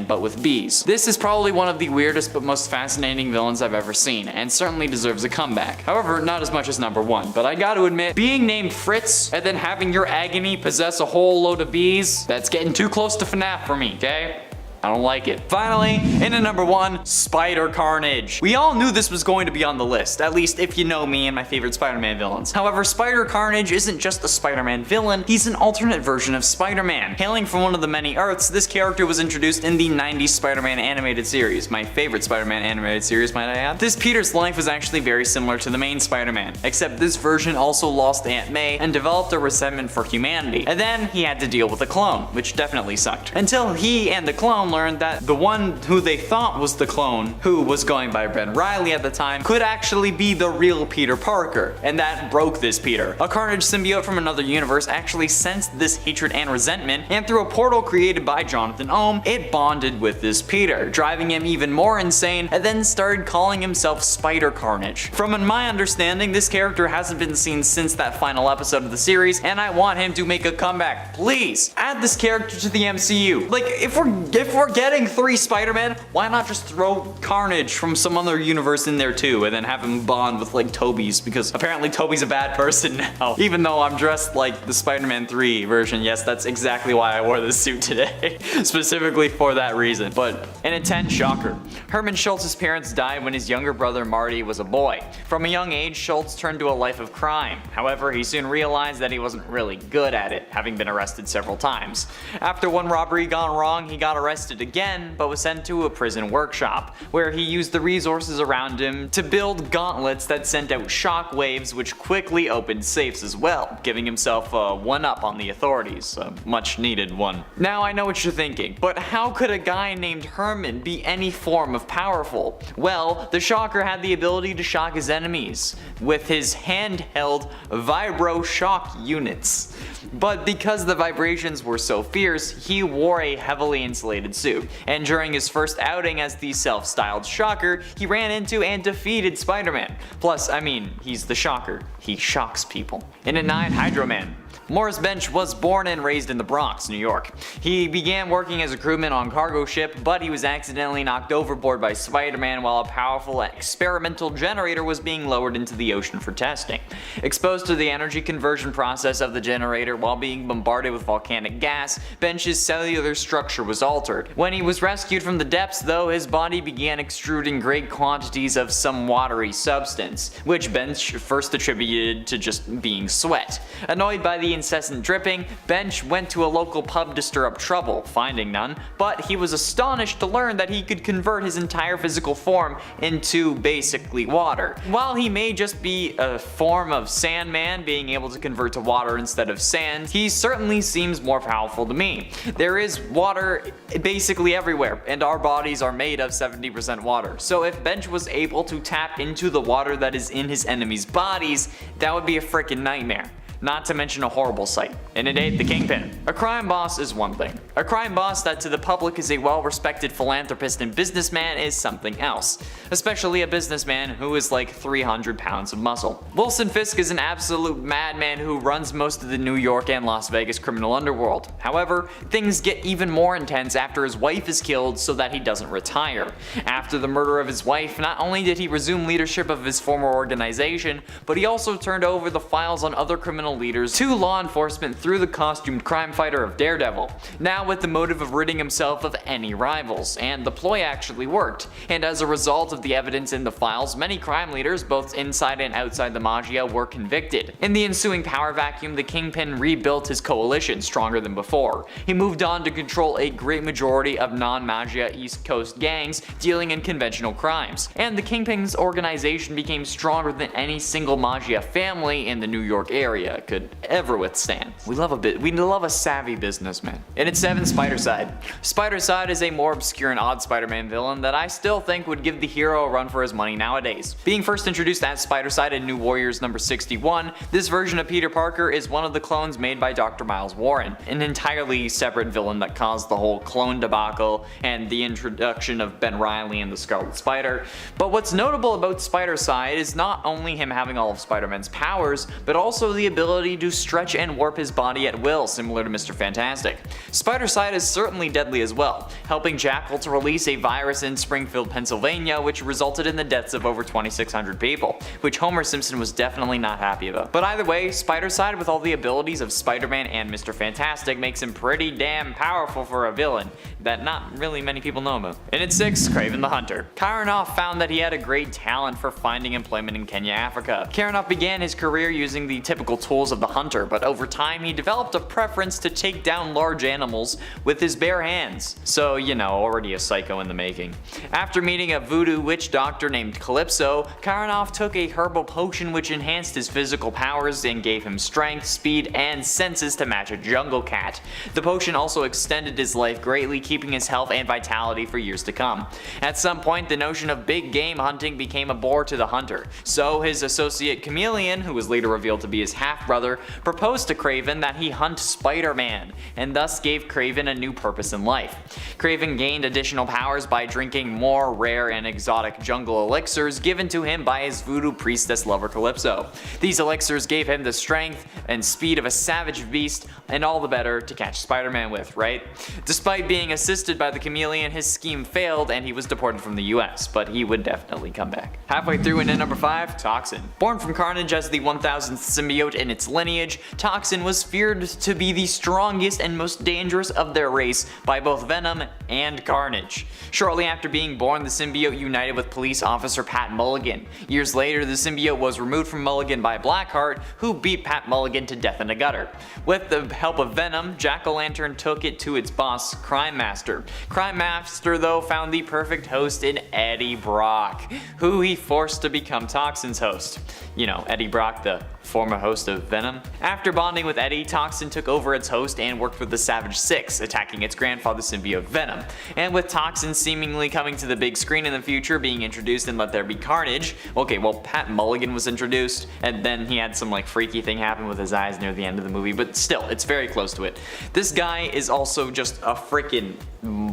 but with bees. This is probably one of the weirdest but most fascinating villains I've ever seen, and certainly deserves a comeback. However, not as much as number 1, but I gotta admit, being named Fritz and then having your agony possess a whole load of bees, that's getting too close to FNAF for me, okay? I don't like it. Finally, in at number 1, Spider Carnage. We all knew this was going to be on the list, at least if you know me and my favorite Spider-Man villains. However, Spider Carnage isn't just a Spider-Man villain, he's an alternate version of Spider-Man. Hailing from one of the many Earths, this character was introduced in the 90s Spider-Man animated series, my favorite Spider-Man animated series, might I add. This Peter's life was actually very similar to the main Spider-Man, except this version also lost Aunt May and developed a resentment for humanity. And then he had to deal with a clone, which definitely sucked. Until he and the clone learned that the one who they thought was the clone, who was going by Ben Reilly at the time, could actually be the real Peter Parker, and that broke this Peter. A Carnage symbiote from another universe actually sensed this hatred and resentment, and through a portal created by Jonathan Ohm, it bonded with this Peter, driving him even more insane, and then started calling himself Spider Carnage. From my understanding, this character hasn't been seen since that final episode of the series, and I want him to make a comeback. Please, add this character to the MCU. Like, if we're getting 3 Spider-Man, why not just throw Carnage from some other universe in there too, and then have him bond with like Toby's, because apparently Toby's a bad person now. Even though I'm dressed like the Spider-Man 3 version, yes, that's exactly why I wore this suit today, specifically for that reason. But in a 10, Shocker. Herman Schultz's parents died when his younger brother Marty was a boy. From a young age, Schultz turned to a life of crime. However, he soon realized that he wasn't really good at it, having been arrested several times. After one robbery gone wrong, he got arrested again, but was sent to a prison workshop, where he used the resources around him to build gauntlets that sent out shock waves, which quickly opened safes as well, giving himself a one-up on the authorities, a much needed one. Now I know what you're thinking, but how could a guy named Herman be any form of powerful? Well, the Shocker had the ability to shock his enemies with his handheld vibro shock units. But because the vibrations were so fierce, he wore a heavily insulated suit, and during his first outing as the self-styled Shocker, he ran into and defeated Spider-Man. Plus, I mean, he's the Shocker. He shocks people. In at 9, Hydro Man. Morris Bench was born and raised in the Bronx, New York. He began working as a crewman on cargo ship, but he was accidentally knocked overboard by Spider-Man while a powerful experimental generator was being lowered into the ocean for testing. Exposed to the energy conversion process of the generator while being bombarded with volcanic gas, Bench's cellular structure was altered. When he was rescued from the depths, though, his body began extruding great quantities of some watery substance, which Bench first attributed to just being sweat. Annoyed by the incessant dripping, Bench went to a local pub to stir up trouble, finding none, but he was astonished to learn that he could convert his entire physical form into basically water. While he may just be a form of Sandman, being able to convert to water instead of sand, he certainly seems more powerful to me. There is water basically everywhere, and our bodies are made of 70% water, so if Bench was able to tap into the water that is in his enemies' bodies, that would be a freaking nightmare. not to mention a horrible sight. And it ate the Kingpin. A crime boss is one thing. A crime boss that to the public is a well-respected philanthropist and businessman is something else. Especially a businessman who is like 300 pounds of muscle. Wilson Fisk is an absolute madman who runs most of the New York and Las Vegas criminal underworld. However, things get even more intense after his wife is killed so that he doesn't retire. After the murder of his wife, not only did he resume leadership of his former organization, but he also turned over the files on other criminal leaders to law enforcement through the costumed crime fighter of Daredevil, now with the motive of ridding himself of any rivals, and the ploy actually worked, and as a result of the evidence in the files, many crime leaders, both inside and outside the Magia, were convicted. In the ensuing power vacuum, the Kingpin rebuilt his coalition stronger than before. He moved on to control a great majority of non-Magia East Coast gangs dealing in conventional crimes, and the Kingpin's organization became stronger than any single Magia family in the New York area could ever withstand. We love a savvy businessman. And at 7, Spidercide. Spidercide is a more obscure and odd Spider-Man villain that I still think would give the hero a run for his money nowadays. Being first introduced as Spidercide in New Warriors number 61, this version of Peter Parker is one of the clones made by Dr. Miles Warren, an entirely separate villain that caused the whole clone debacle and the introduction of Ben Reilly and the Scarlet Spider. But what's notable about Spidercide is not only him having all of Spider-Man's powers, but also the ability to stretch and warp his body at will, similar to Mr. Fantastic. Spidercide is certainly deadly as well, helping Jackal to release a virus in Springfield, Pennsylvania, which resulted in the deaths of over 2,600 people, which Homer Simpson was definitely not happy about. But either way, Spidercide with all the abilities of Spider-Man and Mr. Fantastic makes him pretty damn powerful for a villain that not really many people know about. And at 6, Kraven the Hunter. Karanoff found that he had a great talent for finding employment in Kenya, Africa. Karanoff began his career using the typical tools of the hunter, but over time he developed a preference to take down large animals with his bare hands. So, you know, already a psycho in the making. After meeting a voodoo witch doctor named Calypso, Karanoff took a herbal potion which enhanced his physical powers and gave him strength, speed, and senses to match a jungle cat. The potion also extended his life greatly, keeping his health and vitality for years to come. At some point, the notion of big game hunting became a bore to the hunter, so his associate Chameleon, who was later revealed to be his half-brother, proposed to Kraven that he hunt Spider-Man, and thus gave Kraven a new purpose in life. Kraven gained additional powers by drinking more rare and exotic jungle elixirs given to him by his voodoo priestess lover Calypso. These elixirs gave him the strength and speed of a savage beast, and all the better to catch Spider-Man with, right? Despite being assisted by the Chameleon, his scheme failed and he was deported from the US, but he would definitely come back. Halfway through and in number 5, Toxin. Born from Carnage as the 1000th symbiote in its lineage, Toxin was feared to be the strongest and most dangerous of their race by both Venom and Carnage. Shortly after being born, the symbiote united with police officer Pat Mulligan. Years later, the symbiote was removed from Mulligan by Blackheart, who beat Pat Mulligan to death in a gutter. With the help of Venom, Jack-o'-lantern took it to its boss, Crime Master. Crime Master, though, found the perfect host in Eddie Brock, who he forced to become Toxin's host. You know, Eddie Brock, the former host of Venom. After bonding with Eddie, Toxin took over its host and worked with the Savage Six, attacking its grandfather symbiote Venom. And with Toxin seemingly coming to the big screen in the future, being introduced in Let There Be Carnage, okay, well, Pat Mulligan was introduced, and then he had some like freaky thing happen with his eyes near the end of the movie, but still, it's very close to it. This guy is also just a freaking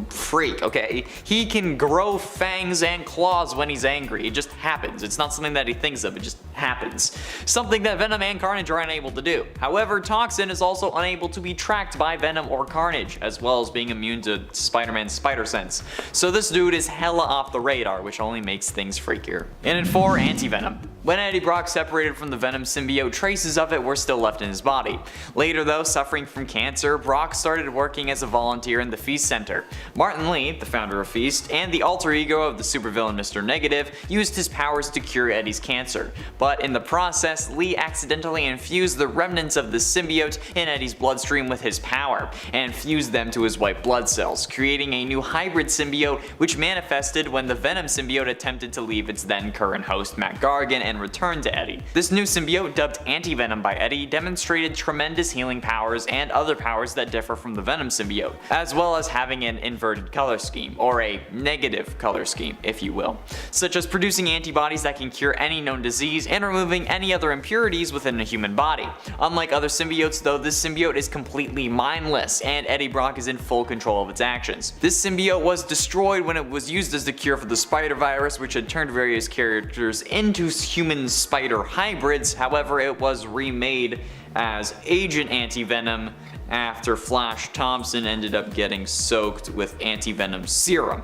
freak, okay? He can grow fangs and claws when he's angry. It just happens. It's not something that he thinks of, it just happens. Something that Venom and Carnage are unable to do. However, Toxin is also unable to be tracked by Venom or Carnage, as well as being immune to Spider-Man's spider sense. So this dude is hella off the radar, which only makes things freakier. And in 4, Anti-Venom. When Eddie Brock separated from the Venom symbiote, traces of it were still left in his body. Later though, suffering from cancer, Brock started working as a volunteer in the Feast Center. Martin Lee, the founder of Feast, and the alter ego of the supervillain Mr. Negative, used his powers to cure Eddie's cancer. But in the process, Lee accidentally infused the remnants of the symbiote in Eddie's bloodstream with his power, and fused them to his white blood cells, creating a new hybrid symbiote which manifested when the Venom symbiote attempted to leave its then current host Matt Gargan and returned to Eddie. This new symbiote, dubbed Anti-Venom by Eddie, demonstrated tremendous healing powers and other powers that differ from the Venom symbiote, as well as having an inverted color scheme, or a negative color scheme, if you will, such as producing antibodies that can cure any known disease and removing any other impurities within a human body. Unlike other symbiotes though, this symbiote is completely mindless, and Eddie Brock is in full control of its actions. This symbiote was destroyed when it was used as the cure for the spider virus, which had turned various characters into human spider hybrids. However, it was remade as Agent Anti-Venom after Flash Thompson ended up getting soaked with Anti-Venom serum.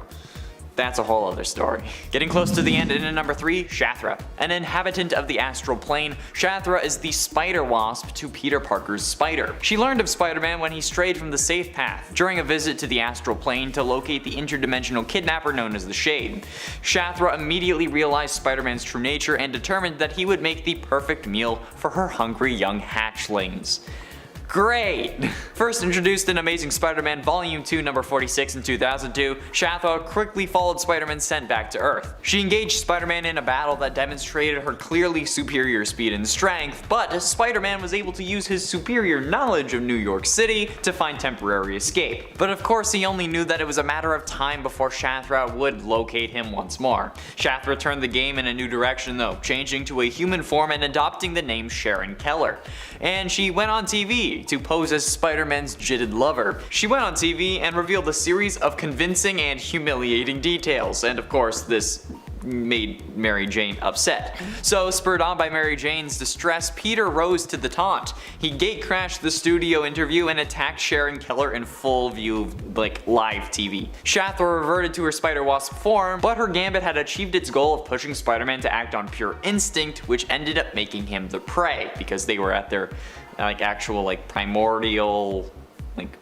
That's a whole other story. Getting close to the end, and in number 3, Shathra. An inhabitant of the astral plane, Shathra is the spider wasp to Peter Parker's spider. She learned of Spider-Man when he strayed from the safe path during a visit to the astral plane to locate the interdimensional kidnapper known as the Shade. Shathra immediately realized Spider-Man's true nature and determined that he would make the perfect meal for her hungry young hatchlings. Great! First introduced in Amazing Spider-Man Volume 2 number 46 in 2002, Shathra quickly followed Spider-Man's scent back to Earth. She engaged Spider-Man in a battle that demonstrated her clearly superior speed and strength, but Spider-Man was able to use his superior knowledge of New York City to find temporary escape. But of course he only knew that it was a matter of time before Shathra would locate him once more. Shathra turned the game in a new direction though, changing to a human form and adopting the name Sharon Keller. And she went on TV to pose as Spider-Man's jitted lover. She went on TV and revealed a series of convincing and humiliating details, and of course this made Mary Jane upset. So, spurred on by Mary Jane's distress, Peter rose to the taunt. He gatecrashed the studio interview and attacked Sharon Keller in full view of live TV. Shathra reverted to her Spider-Wasp form, but her gambit had achieved its goal of pushing Spider-Man to act on pure instinct, which ended up making him the prey, because they were at their actual primordial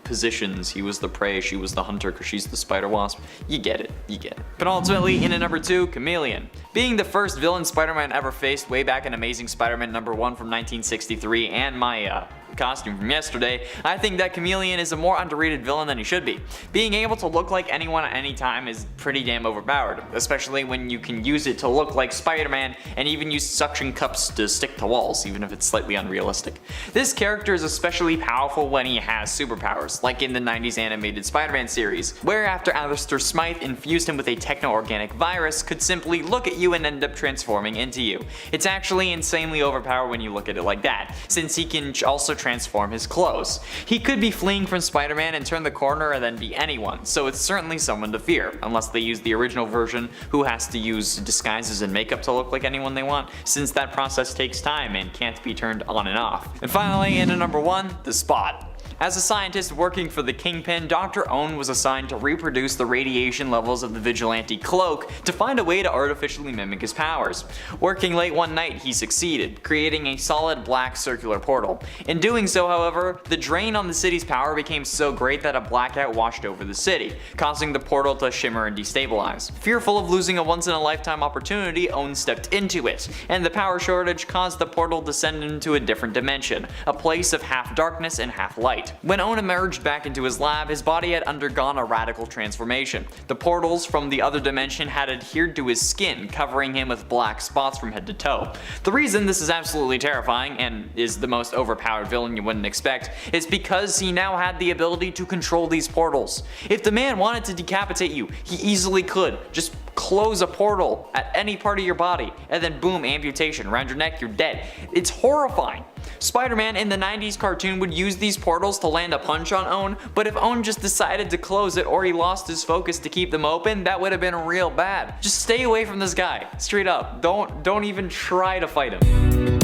positions. He was the prey, she was the hunter because she's the Spider-Wasp. You get it, you get it. But ultimately, in at number 2, Chameleon. Being the first villain Spider-Man ever faced way back in Amazing Spider-Man number 1 from 1963 and my costume from yesterday, I think that Chameleon is a more underrated villain than he should be. Being able to look like anyone at any time is pretty damn overpowered, especially when you can use it to look like Spider-Man and even use suction cups to stick to walls, even if it's slightly unrealistic. This character is especially powerful when he has superpowers, like in the 90s animated Spider-Man series, where after Alistair Smythe infused him with a techno-organic virus, could simply look at you and end up transforming into you. It's actually insanely overpowered when you look at it like that, since he can also transform his clothes. He could be fleeing from Spider-Man and turn the corner and then be anyone, so it's certainly someone to fear, unless they use the original version who has to use disguises and makeup to look like anyone they want, since that process takes time and can't be turned on and off. And finally, into number 1, the Spot. As a scientist working for the Kingpin, Dr. Owen was assigned to reproduce the radiation levels of the Vigilante cloak to find a way to artificially mimic his powers. Working late one night, he succeeded, creating a solid black circular portal. In doing so, however, the drain on the city's power became so great that a blackout washed over the city, causing the portal to shimmer and destabilize. Fearful of losing a once-in-a-lifetime opportunity, Owen stepped into it, and the power shortage caused the portal to send him to a different dimension, a place of half darkness and half light. When Owen emerged back into his lab, his body had undergone a radical transformation. The portals from the other dimension had adhered to his skin, covering him with black spots from head to toe. The reason this is absolutely terrifying, and is the most overpowered villain you wouldn't expect, is because he now had the ability to control these portals. If the man wanted to decapitate you, he easily could. Just close a portal at any part of your body, and then boom, amputation, around your neck, you're dead. It's horrifying. Spider-Man in the 90s cartoon would use these portals to land a punch on Owen, but if Owen just decided to close it or he lost his focus to keep them open, that would have been real bad. Just stay away from this guy, straight up. Don't even try to fight him.